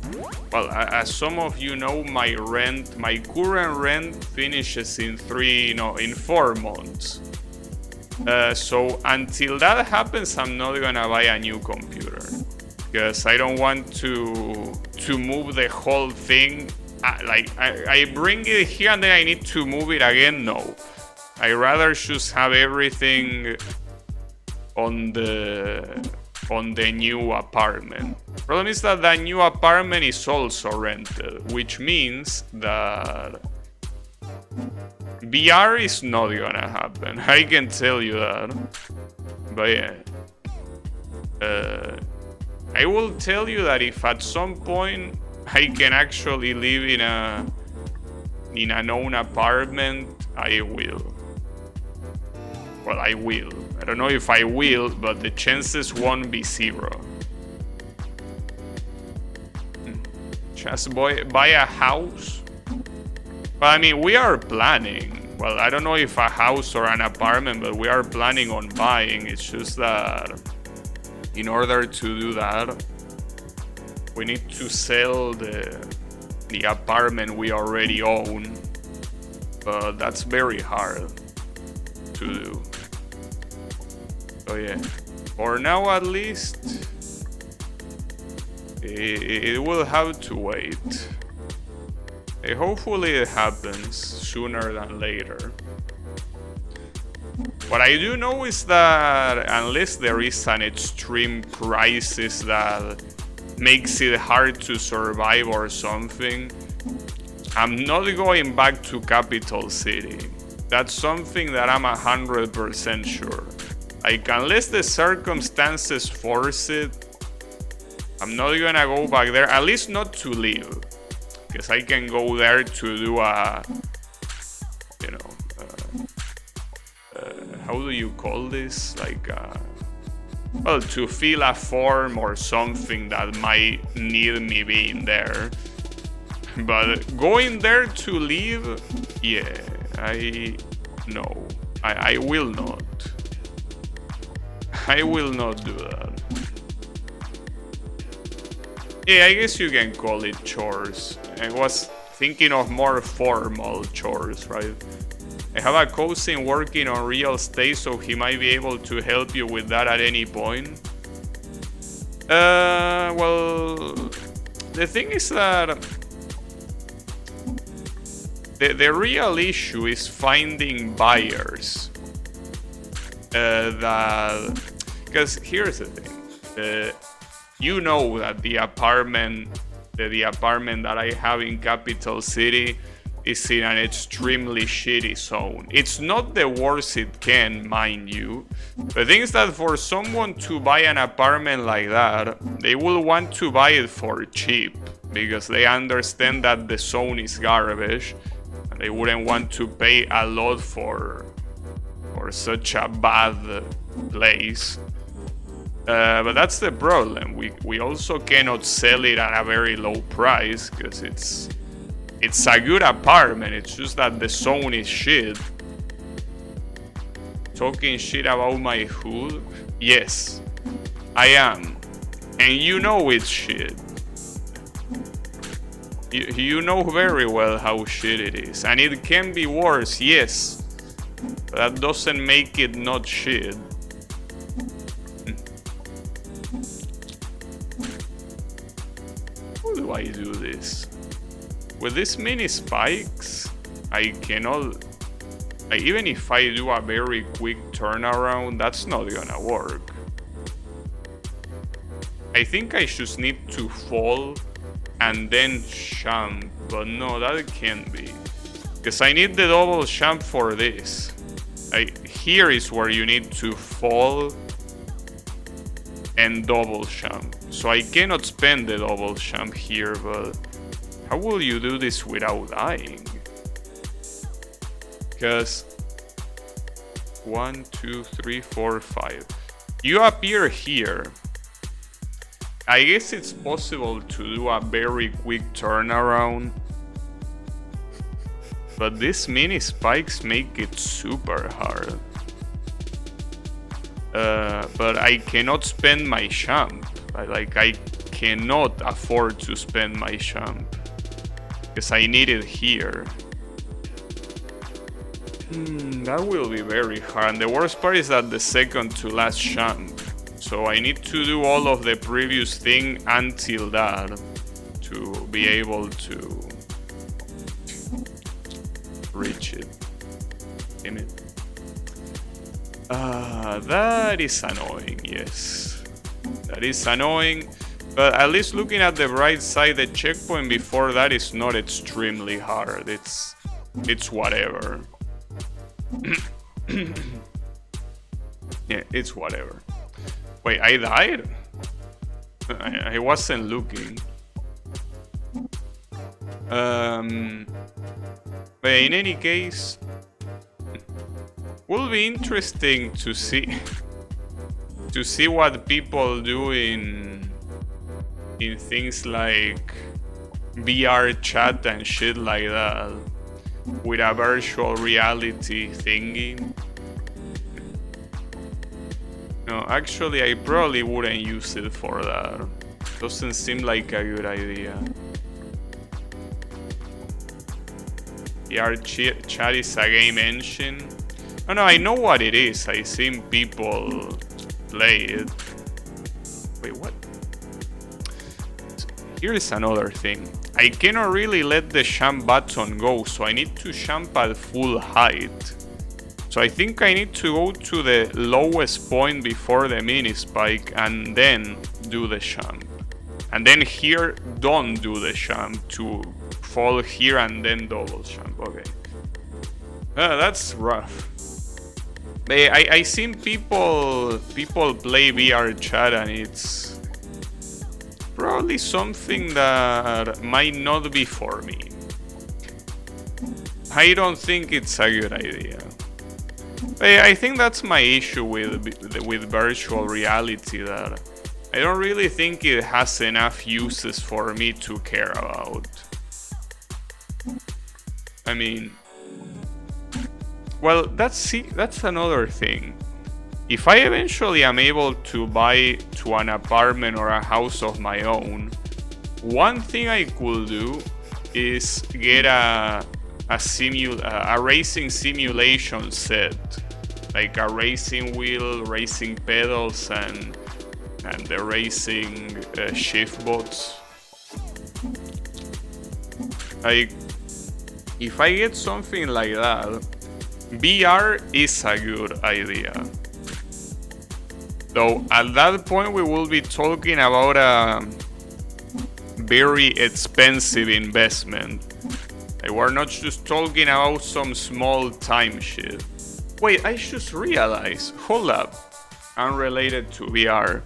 Well, as some of you know, my current rent finishes in 4 months. So until that happens, I'm not gonna buy a new computer, because I don't want to move the whole thing. I bring it here and then I need to move it again. No, I rather just have everything on the new apartment. Problem is that the new apartment is also rented, which means that VR is not gonna happen. I can tell you that. But yeah, I will tell you that if at some point I can actually live in an own apartment, I will. Well, I will. I don't know if I will, but the chances won't be 0. Just buy a house? Well, I mean, we are planning. Well, I don't know if a house or an apartment, but we are planning on buying. It's just that in order to do that, we need to sell the apartment we already own. But that's very hard to do. So yeah, for now at least, it will have to wait. Hopefully it happens sooner than later. What I do know is that unless there is an extreme crisis that makes it hard to survive or something, I'm not going back to Capital City. That's something that I'm 100% sure. Like, unless the circumstances force it, I'm not gonna go back there, at least not to live. Because I can go there to do a, how do you call this? Like, well, to fill a form or something that might need me being there. But going there to live, yeah, I will not. I will not do that. Yeah, I guess you can call it chores. I was thinking of more formal chores, right? I have a cousin working on real estate, so he might be able to help you with that at any point. Well, the thing is that the real issue is finding buyers. Because here's the thing, you know that the apartment that I have in Capital City is in an extremely shitty zone. It's not the worst it can, mind you. The thing is that for someone to buy an apartment like that, they will want to buy it for cheap, because they understand that the zone is garbage, and they wouldn't want to pay a lot for such a bad place. But that's the problem. We also cannot sell it at a very low price, because it's a good apartment. It's just that the zone is shit. Talking shit about my hood? Yes, I am. And you know it's shit. You know very well how shit it is. And it can be worse, yes. But that doesn't make it not shit. How do I do this? With these mini spikes, I cannot... Like, even if I do a very quick turnaround, that's not gonna work. I think I just need to fall and then jump, but no, that can't be. Because I need the double jump for this. Here is where you need to fall and double jump. So I cannot spend the double jump here, but how will you do this without dying? Because 1, 2, 3, 4, 5. You appear here. I guess it's possible to do a very quick turnaround. But these mini spikes make it super hard. But I cannot spend my jump. I cannot afford to spend my jump. Because I need it here. That will be very hard. And the worst part is that the second to last jump. So I need to do all of the previous thing until that to be able to reach it. Damn it. That is annoying, yes. That is annoying. But at least looking at the bright side, the checkpoint before that is not extremely hard. It's whatever. Yeah, it's whatever. Wait, I died? I wasn't looking. But in any case, will be interesting to see what people do in things like VR chat and shit like that with a virtual reality thingy. No, actually I probably wouldn't use it for that. Doesn't seem like a good idea. VR chat is a game engine. No, I know what it is. I've seen people play it. Wait, what? Here's another thing. I cannot really let the jump button go, so I need to jump at full height. So I think I need to go to the lowest point before the mini spike and then do the jump. And then here, don't do the jump to fall here and then double jump. Okay. That's rough. I seen people play VR chat and it's probably something that might not be for me. I don't think it's a good idea. I think that's my issue with virtual reality, that I don't really think it has enough uses for me to care about. I mean, well, that's another thing. If I eventually am able to buy to an apartment or a house of my own, one thing I could do is get a racing simulation set, like a racing wheel, racing pedals, and the racing shift bots. Like, if I get something like that, VR is a good idea. Though at that point we will be talking about a very expensive investment. Like, we're not just talking about some small time shit. Wait, I just realized, hold up, unrelated to VR.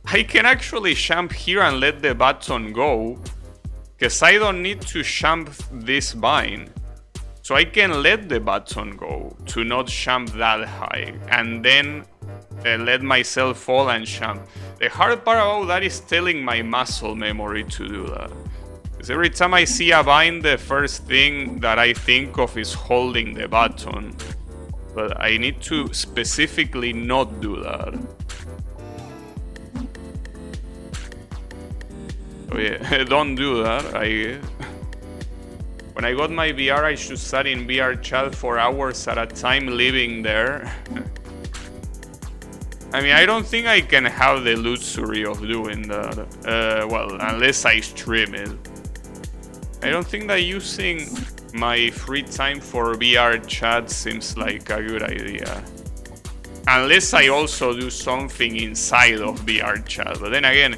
I can actually jump here and let the button go, because I don't need to jump this vine. So I can let the button go to not jump that high, and then let myself fall and jump. The hard part about that is telling my muscle memory to do that. Because every time I see a vine, the first thing that I think of is holding the button. But I need to specifically not do that. Oh yeah, don't do that. When I got my VR, I just sat in VR chat for hours at a time living there. I mean, I don't think I can have the luxury of doing that. Well, unless I stream it. I don't think that using my free time for VR chat seems like a good idea. Unless I also do something inside of VR chat. But then again,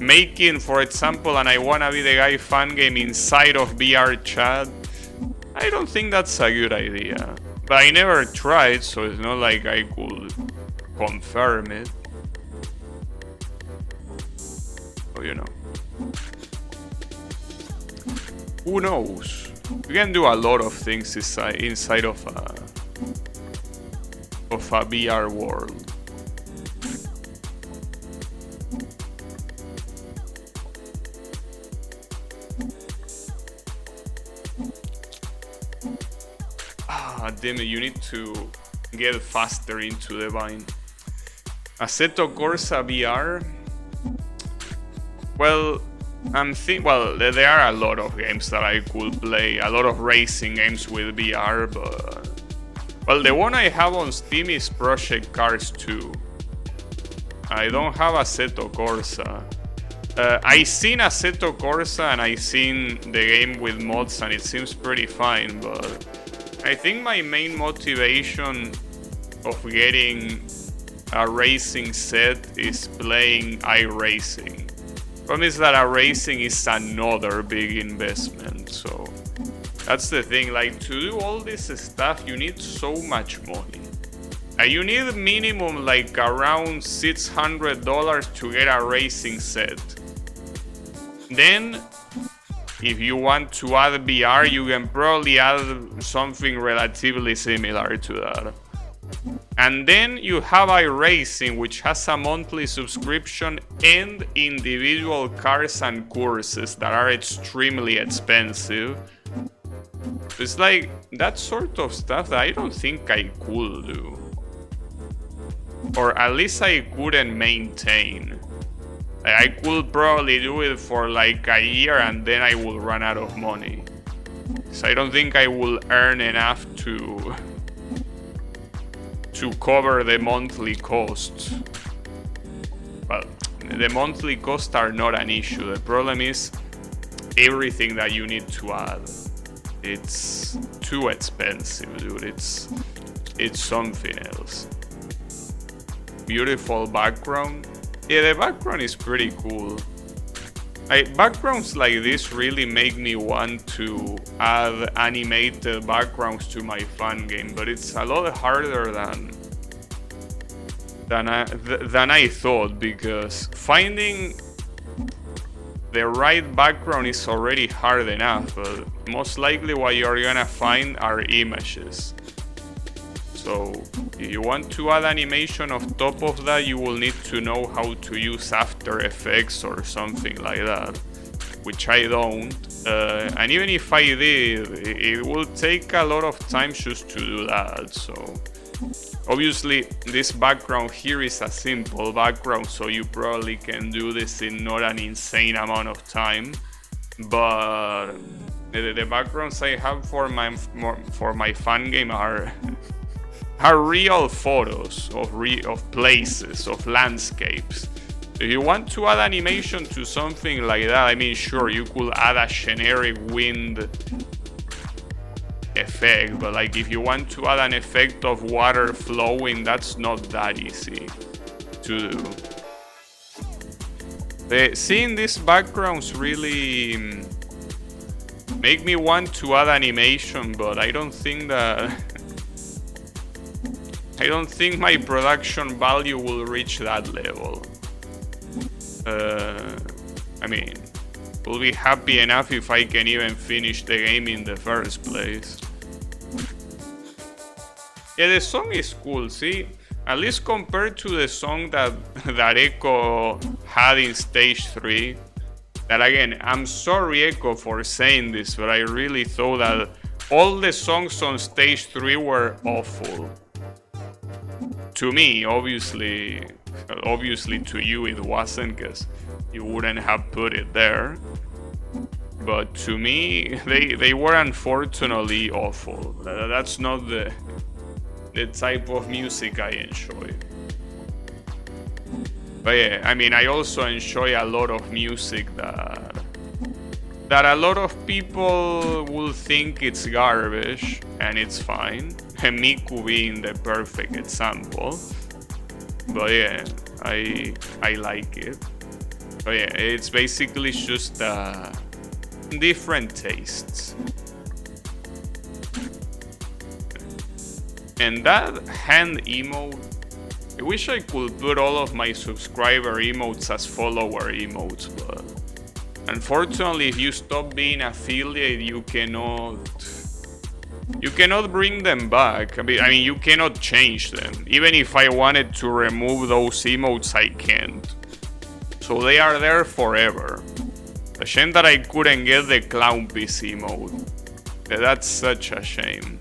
making, for example, an I Wanna Be the Guy fan game inside of VR chat, I don't think that's a good idea. But I never tried, so it's not like I could confirm it. Oh, you know. Who knows? You can do a lot of things inside of a VR world. Damn it, you need to get faster into the vine. Assetto Corsa VR. Well, there are a lot of games that I could play, a lot of racing games with VR, but well, the one I have on Steam is Project Cars 2. I don't have Assetto Corsa. I seen Assetto Corsa and I seen the game with mods and it seems pretty fine, but I think my main motivation of getting a racing set is playing iRacing. Problem is that iRacing is another big investment, so that's the thing. Like, to do all this stuff, you need so much money. You need minimum like around $600 to get a racing set. Then, if you want to add VR, you can probably add something relatively similar to that. And then you have iRacing, which has a monthly subscription and individual cars and courses that are extremely expensive. It's like that sort of stuff that I don't think I could do. Or at least I couldn't maintain. I could probably do it for like a year and then I will run out of money. So I don't think I will earn enough to cover the monthly costs. Well, the monthly costs are not an issue. The problem is everything that you need to add. It's too expensive, dude. It's something else. Beautiful background. Yeah, the background is pretty cool. Backgrounds like this really make me want to add animated backgrounds to my fan game, but it's a lot harder than I thought, because finding the right background is already hard enough, but most likely what you're gonna find are images. So if you want to add animation on top of that, you will need to know how to use After Effects or something like that, which I don't. And even if I did, it will take a lot of time just to do that. So obviously this background here is a simple background, so you probably can do this in not an insane amount of time. But the backgrounds I have for my fan game are real photos of places, of landscapes. If you want to add animation to something like that, I mean, sure, you could add a generic wind effect, but like if you want to add an effect of water flowing, that's not that easy to do. Seeing these backgrounds really make me want to add animation, but I don't think my production value will reach that level. I mean, we'll be happy enough if I can even finish the game in the first place. Yeah, the song is cool, see? At least compared to the song that Echo had in Stage 3. That again, I'm sorry Echo for saying this, but I really thought that all the songs on Stage 3 were awful. To me, obviously to you it wasn't, because you wouldn't have put it there. But to me, they were unfortunately awful. That's not the type of music I enjoy. But yeah, I mean, I also enjoy a lot of music that a lot of people will think it's garbage, and it's fine. And Miku being the perfect example. But yeah, I like it. But yeah, it's basically just different tastes. And that hand emote, I wish I could put all of my subscriber emotes as follower emotes, but unfortunately, if you stop being affiliate, you cannot bring them back. I mean, you cannot change them. Even if I wanted to remove those emotes, I can't. So they are there forever. A shame that I couldn't get the clown piece emote. That's such a shame.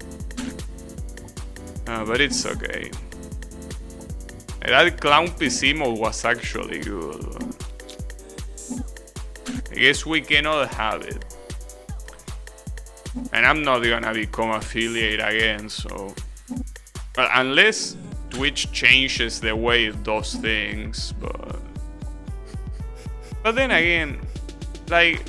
But it's okay. That clown piece emote was actually good. I guess we cannot have it. And I'm not gonna become affiliate again, so... Well, unless Twitch changes the way it does things, but... But then again, like...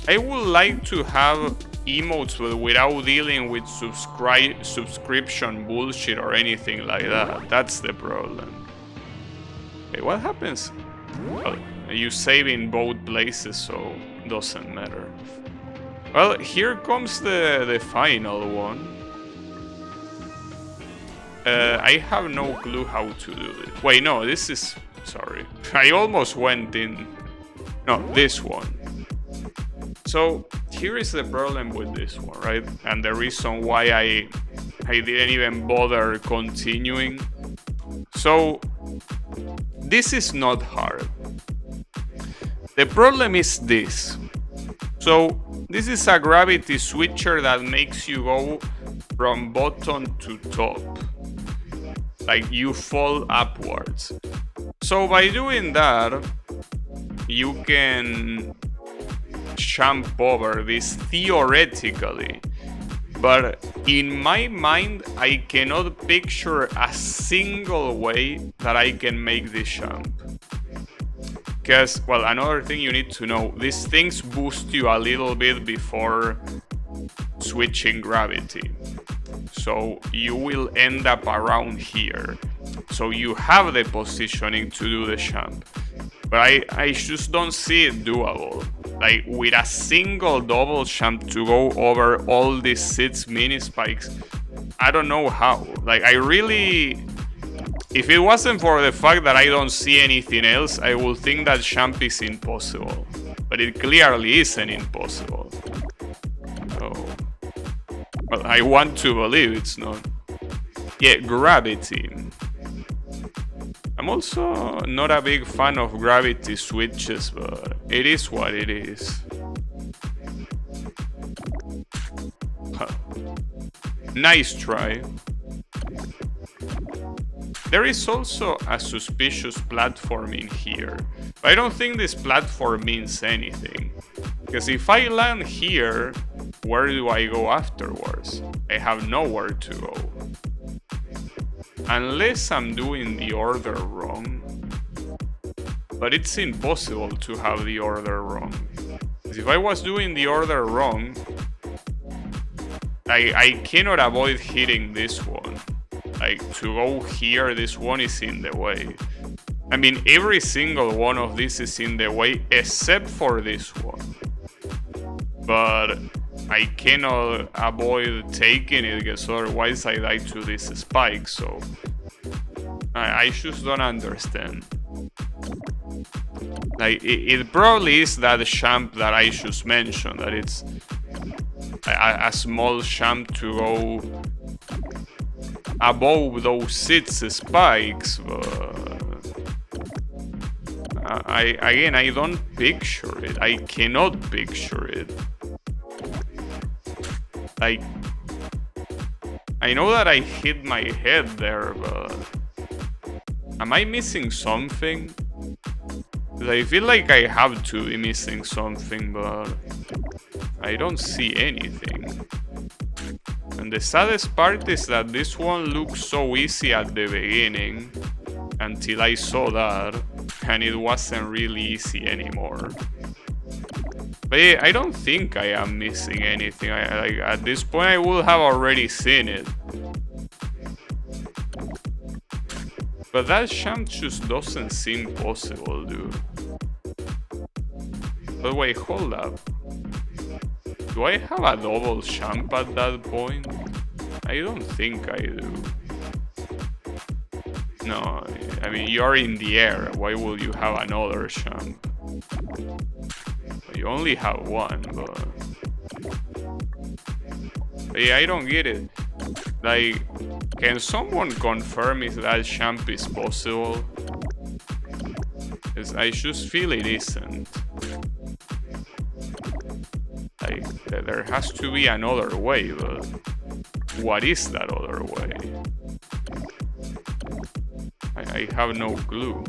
I would like to have emotes but without dealing with subscription bullshit or anything like that. That's the problem. Okay, what happens? Well, you save in both places, so it doesn't matter. Well, here comes the final one. I have no clue how to do this. Wait, no, this is... Sorry. I almost went in... No, this one. So, here is the problem with this one, right? And the reason why I didn't even bother continuing. So, this is not hard. The problem is this. So, this is a gravity switcher that makes you go from bottom to top. Like you fall upwards. So by doing that, you can jump over this theoretically. But in my mind, I cannot picture a single way that I can make this jump. Because, well, another thing you need to know, these things boost you a little bit before switching gravity. So you will end up around here. So you have the positioning to do the jump. But I just don't see it doable. Like, with a single double jump to go over all these 6 mini spikes, I don't know how. Like, I really... If it wasn't for the fact that I don't see anything else, I would think that jump is impossible. But it clearly isn't impossible. So... Well, I want to believe it's not. Yeah, gravity. I'm also not a big fan of gravity switches, but it is what it is. Huh. Nice try. There is also a suspicious platform in here, but I don't think this platform means anything. Because if I land here, where do I go afterwards? I have nowhere to go. Unless I'm doing the order wrong. But it's impossible to have the order wrong. Because if I was doing the order wrong, I cannot avoid hitting this one. Like, to go here, this one is in the way. I mean, every single one of these is in the way, except for this one. But I cannot avoid taking it, because otherwise I die to this spike, so... I just don't understand. Like, it probably is that jump that I just mentioned, that it's a small jump to go above those 6 spikes, but... Again, I don't picture it. I cannot picture it. Like, I know that I hit my head there, but am I missing something? I feel like I have to be missing something, but I don't see anything. And the saddest part is that this one looks so easy at the beginning, until I saw that, and it wasn't really easy anymore. But yeah, I don't think I am missing anything. Like at this point, I will have already seen it. But that champ just doesn't seem possible, dude. But wait, hold up. Do I have a double champ at that point? I don't think I do. No, I mean, you're in the air. Why would you have another champ? You only have one, but yeah, I don't get it. Like, can someone confirm if that champ is possible? Because I just feel it isn't. Like, there has to be another way, but what is that other way? I have no clue.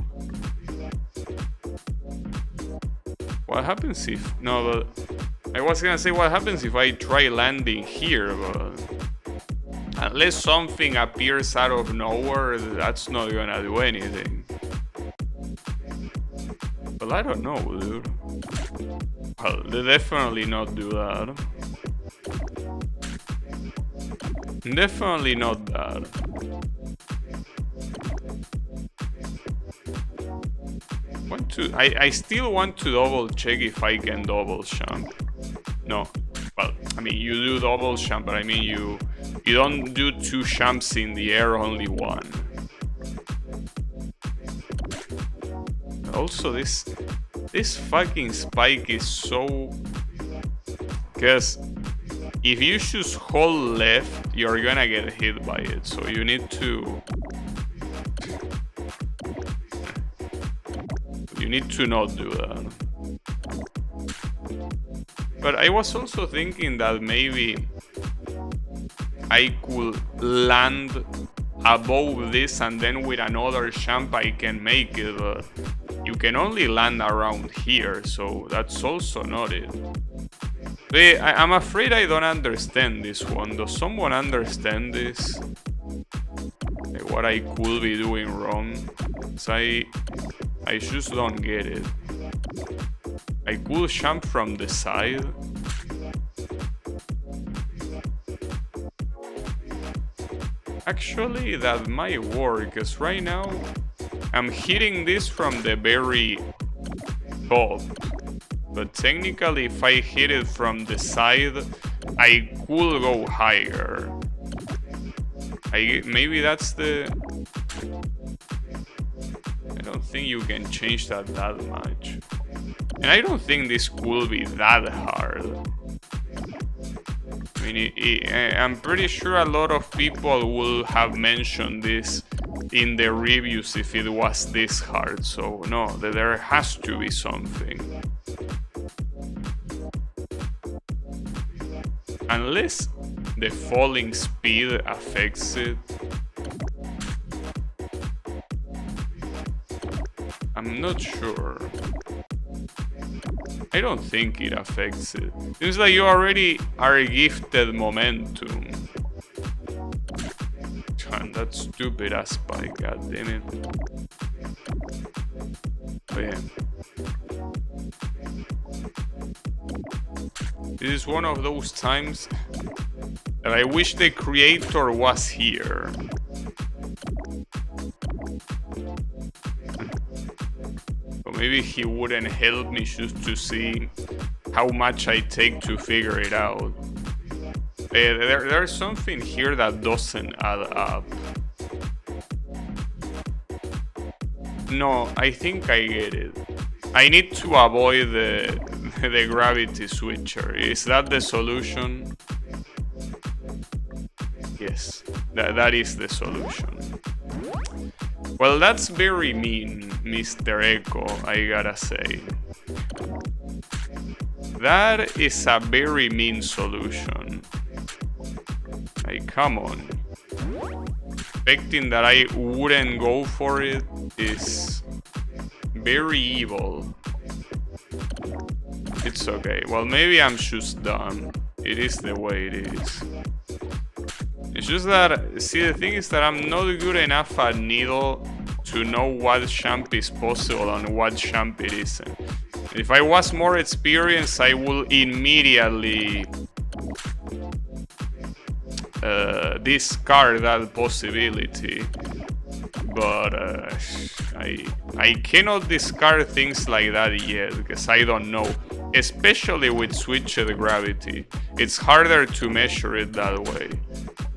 What happens if... No, but... I was gonna say what happens if I try landing here, but... Unless something appears out of nowhere, that's not gonna do anything. Well, I don't know, dude. Well, they definitely not do that. Definitely not that. I still want to double check if I can double champ. No. Well, I mean, you do double champ, but I mean you don't do two champs in the air, only one. Also, this fucking spike is so... Because if you choose hold left, you're gonna get hit by it, so you need to... You need to not do that. But I was also thinking that maybe I could land above this and then with another champ I can make it, but you can only land around here, so that's also not it. But I'm afraid I don't understand this one. Does someone understand this? Like what I could be doing wrong? So I just don't get it. I could jump from the side. Actually, that might work, because right now I'm hitting this from the very top. But technically, if I hit it from the side, I could go higher. Maybe that's the... I don't think you can change that much. And I don't think this could be that hard. I mean, I'm pretty sure a lot of people will have mentioned this in the reviews if it was this hard. So no, there has to be something. Unless the falling speed affects it. I'm not sure. I don't think it affects it. Seems like you already are gifted momentum. Man, that stupid ass spike, god damn it. But yeah. This is one of those times that I wish the creator was here. Maybe he wouldn't help me just to see how much I take to figure it out. There's something here that doesn't add up. No, I think I get it. I need to avoid the gravity switcher. Is that the solution? Yes, that is the solution. Well, that's very mean, Mr. Echo, I gotta say. That is a very mean solution. Like, come on. Expecting that I wouldn't go for it is very evil. It's okay. Well, maybe I'm just done. It is the way it is. It's just that, see, the thing is that I'm not good enough at Needle to know what champ is possible and what champ it isn't. If I was more experienced, I will immediately discard that possibility. But I cannot discard things like that yet, because I don't know. Especially with switched gravity. It's harder to measure it that way.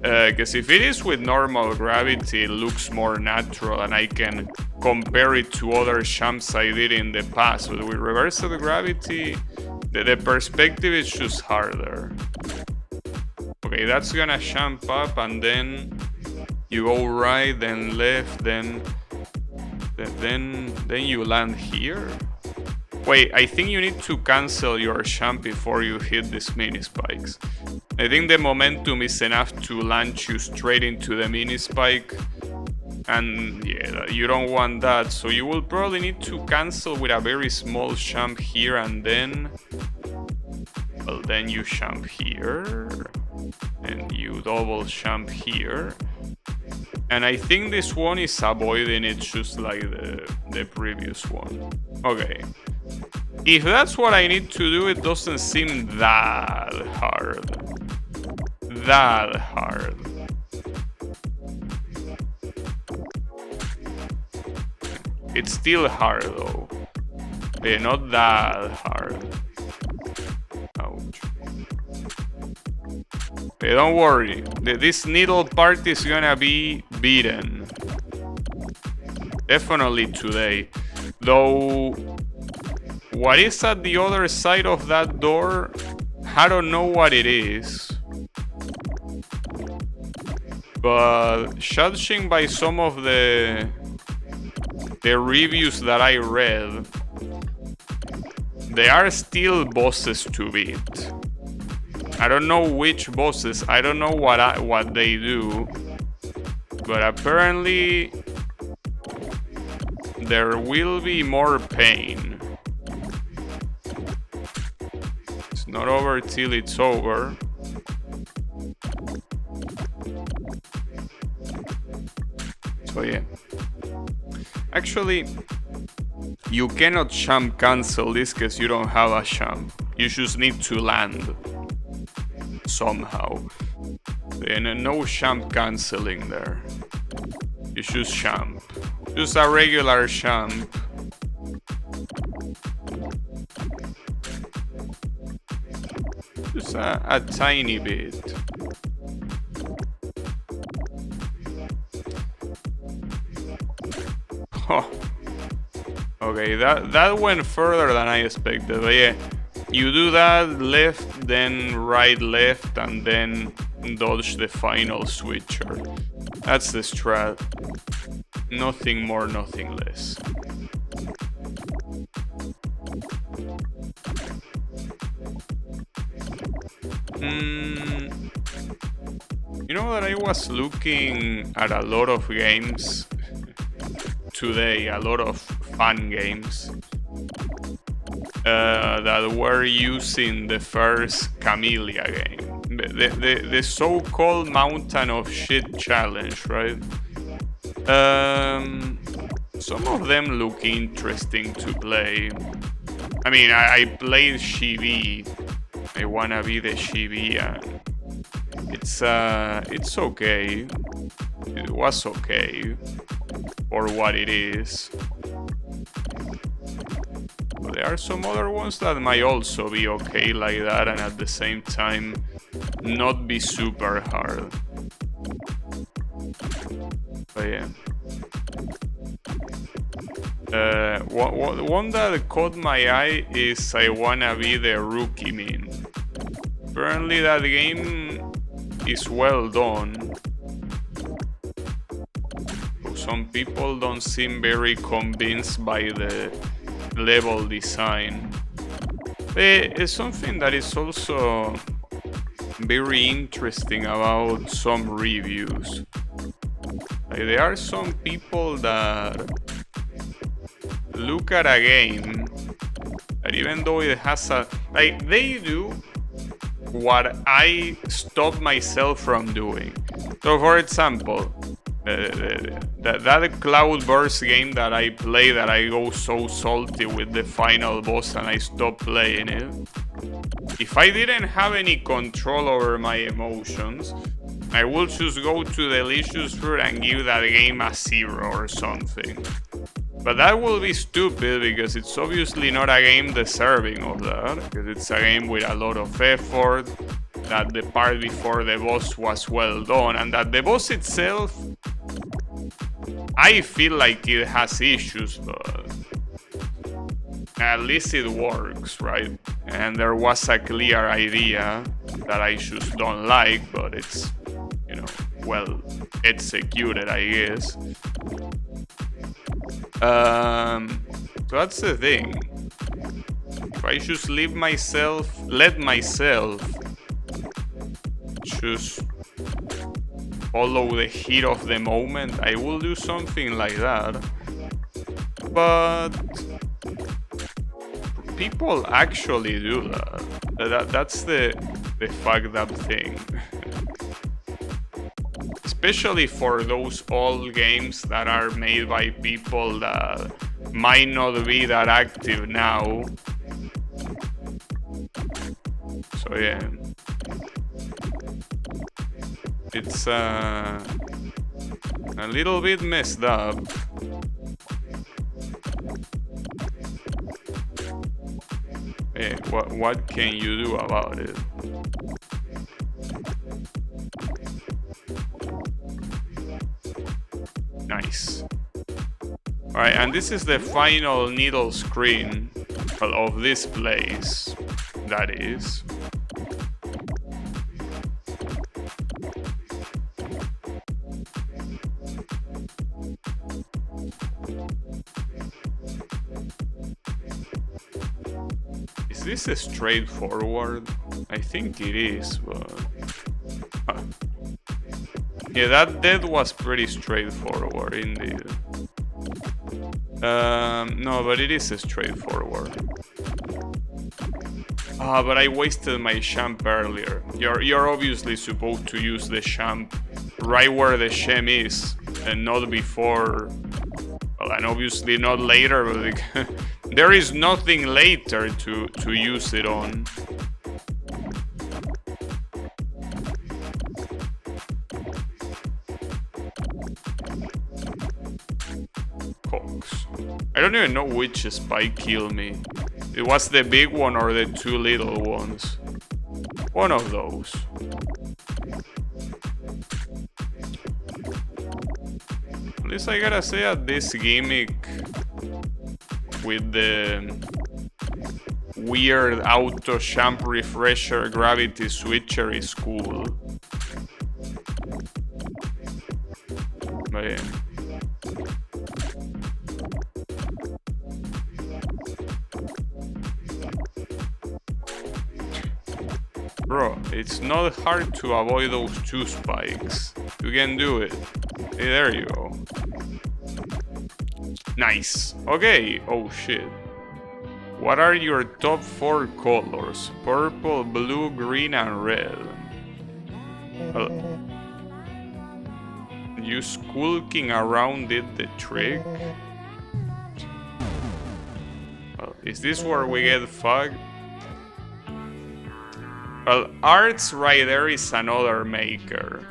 Because if it is with normal gravity, it looks more natural and I can compare it to other jumps I did in the past. But with reversed gravity, the perspective is just harder. Okay, that's gonna jump up and then you go right, then left, then you land here. Wait, I think you need to cancel your jump before you hit these mini spikes. I think the momentum is enough to launch you straight into the mini spike. And yeah, you don't want that. So you will probably need to cancel with a very small jump here and then... Well, then you jump here. And you double jump here. And I think this one is avoiding it just like the previous one. Okay. If that's what I need to do, it doesn't seem that hard. That hard. It's still hard though. Yeah, not that hard. Ouch. Okay, don't worry. This needle part is gonna be beaten. Definitely today. Though... what is at the other side of that door? I don't know what it is. But judging by some of the reviews that I read, they are still bosses to beat. I don't know which bosses, I don't know what they do, but apparently there will be more pain. It's not over till it's over. So yeah. Actually, you cannot jump cancel this because you don't have a jump. You just need to land somehow. And no jump canceling there. You just jump. Just a regular jump. Just a tiny bit. Oh. Okay, that went further than I expected. But yeah, you do that, left, then right, left, and then dodge the final switcher. That's the strat. Nothing more, nothing less. You know that I was looking at a lot of games today, a lot of fun games that were using the first Camellia game, the so-called Mountain of Shit challenge, right? Some of them look interesting to play. I mean, I played Chibi. I wanna be the Chibi, and it's okay. It was okay for what it is. But there are some other ones that might also be okay like that, and at the same time not be super hard. But yeah. One that caught my eye is I Wanna Be the Rookie Min. Apparently that game is well done. Some people don't seem very convinced by the level design. It's something that is also very interesting about some reviews. Like, there are some people that look at a game that even though it has a... like, they do what I stop myself from doing. So for example, That Cloudburst game that I play, that I go so salty with the final boss and I stop playing it. If I didn't have any control over my emotions, I will just go to Delicious Fruit and give that game a 0 or something. But that will be stupid because it's obviously not a game deserving of that, because it's a game with a lot of effort, that the part before the boss was well done, and that the boss itself, I feel like it has issues, but at least it works, right? And there was a clear idea that I just don't like, but it's, you know, well executed, I guess. So that's the thing. If I just let myself just follow the heat of the moment, I will do something like that. But people actually do that. That's the fucked up thing. Especially for those old games that are made by people that might not be that active now. So yeah, it's a little bit messed up. Yeah, what can you do about it? Nice. Alright, and this is the final needle screen of this place, that is. Is this a straightforward? I think it is, but... Yeah, that death was pretty straightforward indeed. No, but it is straightforward. But I wasted my champ earlier. You're obviously supposed to use the champ right where the gem is, and not before. Well, and obviously not later, but there is nothing later to use it on. I don't even know which spike killed me. It was the big one or the two little ones. One of those. At least I gotta say that this gimmick with the weird auto champ refresher gravity switcher is cool. But yeah. Bro, it's not hard to avoid those two spikes. You can do it. Hey, there you go. Nice. Okay. Oh shit. What are your top 4 colors? Purple, blue, green, and red. You skulking around did the trick? Is this where we get fucked? Well, Arts right there is another maker.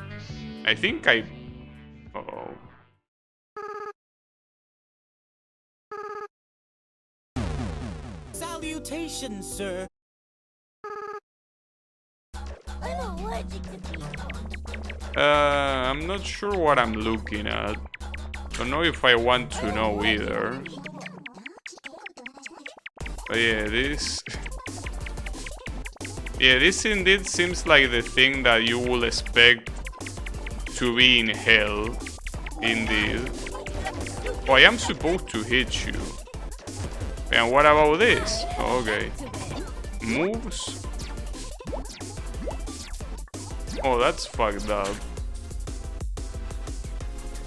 I think I... Uh-oh. Salutations, sir. I'm allergic to people. I'm not sure what I'm looking at. Don't know if I want to know either. But yeah, this... Yeah, this indeed seems like the thing that you will expect to be in hell. Indeed. Oh, I am supposed to hit you. And what about this? Okay. Moves? Oh, that's fucked up.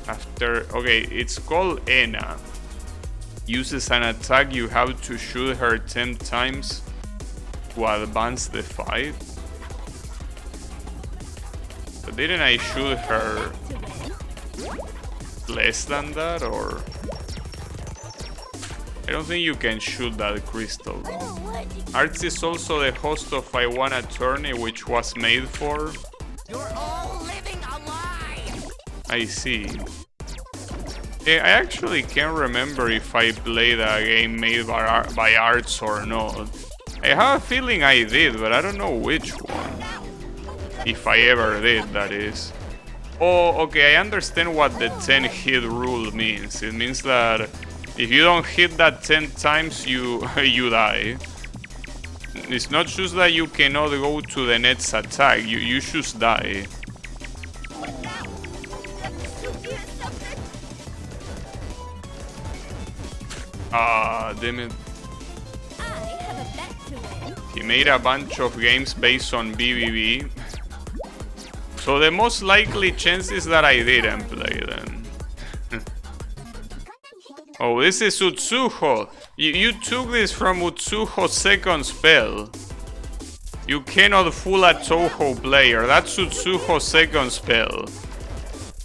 After... Okay, it's called Ena. Uses an attack, you have to shoot her 10 times to advance the fight. But didn't I shoot her less than that, or... I don't think you can shoot that crystal though. Arts is also the host of I Won Attorney, which was made for... You're all living a lie! I see. Yeah, I actually can't remember if I played a game made by Arts or not. I have a feeling I did, but I don't know which one. If I ever did, that is. Oh, okay, I understand what the 10 hit rule means. It means that if you don't hit that 10 times, you die. It's not just that you cannot go to the next attack, you just die. Ah, damn it. He made a bunch of games based on BBB. So the most likely chance is that I didn't play them. Oh, this is Utsuho. You took this from Utsuho's second spell. You cannot fool a Touhou player. That's Utsuho's second spell.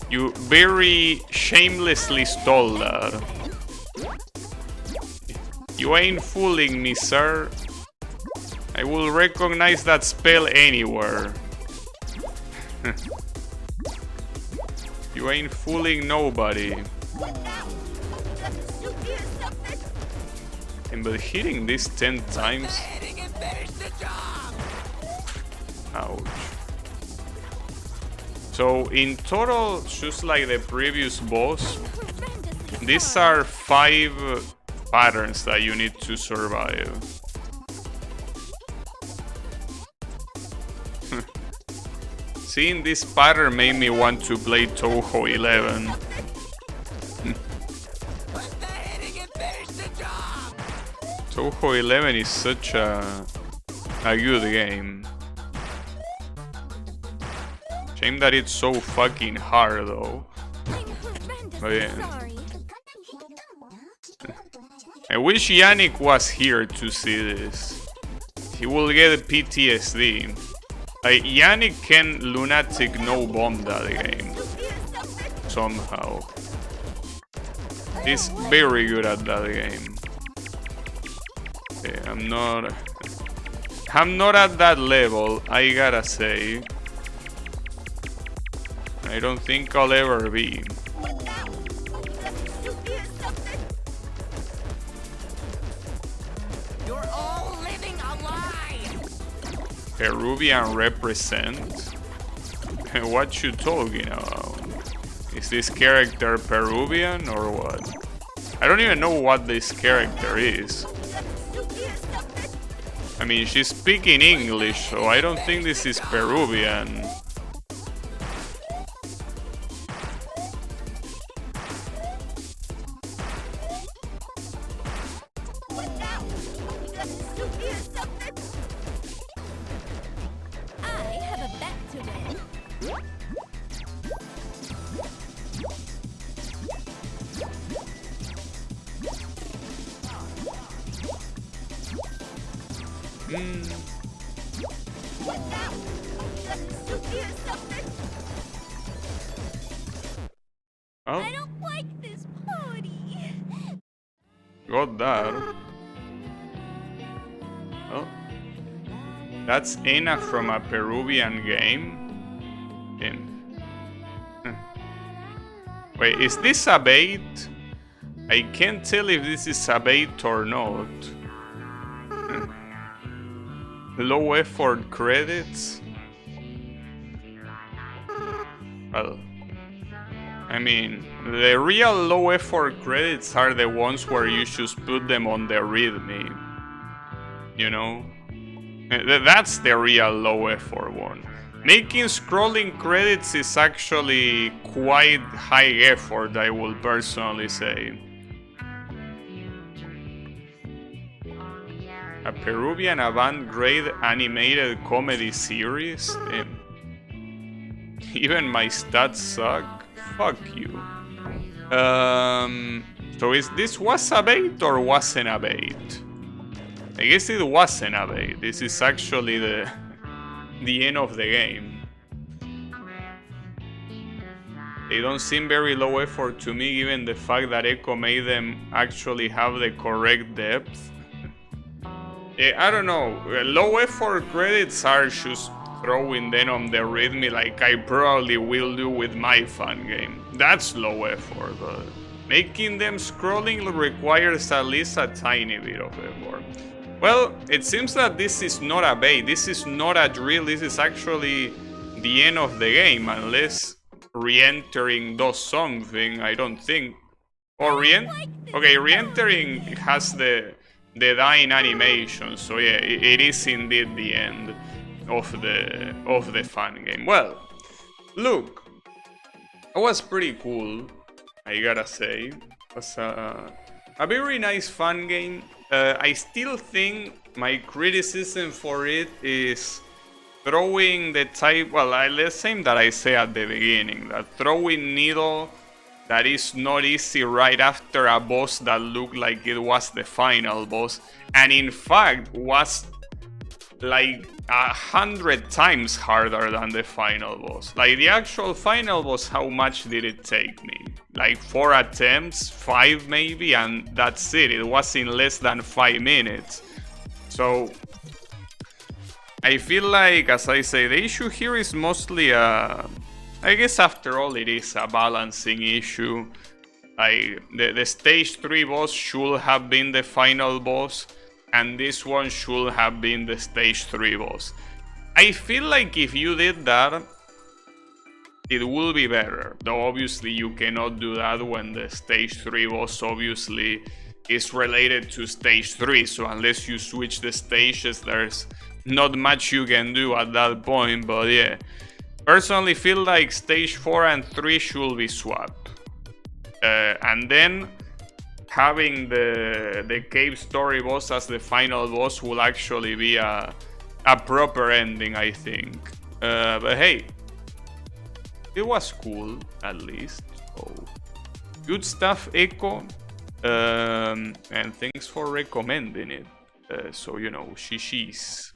You very shamelessly stole that. You ain't fooling me, sir. I will recognize that spell anywhere. You ain't fooling nobody. And but hitting this 10 times... Ouch. So in total, just like the previous boss, these are 5 patterns that you need to survive. Seeing this pattern made me want to play Touhou 11. Touhou 11 is such a good game. Shame that it's so fucking hard though. But yeah. I wish Yannick was here to see this. He will get PTSD. Yannick can lunatic no bomb that game. Somehow. He's very good at that game. Okay, I'm not at that level, I gotta say. I don't think I'll ever be. You're all living a lie! Peruvian represent? What you talking about? Is this character Peruvian or what? I don't even know what this character is. I mean, she's speaking English, so I don't think this is Peruvian. Oh, I don't like this party. got that. Oh, that's Ena from a Peruvian game. Wait, is this a bait? I can't tell if this is a bait or not. Low effort credits? Well, I mean, the real low effort credits are the ones where you just put them on the readme. You know? That's the real low effort one. Making scrolling credits is actually quite high effort, I will personally say. A Peruvian avant-garde animated comedy series? Even my stats suck? Fuck you. So is this was a bait or wasn't a bait? I guess it wasn't a bait. This is actually the end of the game. They don't seem very low effort to me, given the fact that Echo made them actually have the correct depth. I don't know, low effort credits are just throwing them on the rhythm like I probably will do with my fan game. That's low effort, but making them scrolling requires at least a tiny bit of effort. Well, it seems that this is not a bait, this is not a drill, this is actually the end of the game, unless re-entering does something, I don't think. Or okay, re-entering has the dying animation, so yeah, it is indeed the end of the fan game. Well, look, it was pretty cool, I gotta say. It was a very nice fan game. I still think my criticism for it is throwing the type, well, the same that I say at the beginning, that throwing needle that is not easy right after a boss that looked like it was the final boss, and in fact was like 100 times harder than the final boss. Like the actual final boss, how much did it take me? Like 4 attempts, 5 maybe, and that's it. It was in less than 5 minutes. So I feel like, as I say, the issue here is mostly I guess after all it is a balancing issue. Like the stage 3 boss should have been the final boss, and this one should have been the stage 3 boss. I feel like if you did that, it will be better. Though obviously you cannot do that when the stage 3 boss obviously is related to stage 3. So unless you switch the stages, there's not much you can do at that point. But yeah, personally feel like stage 4 and 3 should be swapped. And then having the cave story boss as the final boss will actually be a proper ending, I think. But hey, it was cool, at least. So, good stuff, Echo. And thanks for recommending it. So, you know, shishis.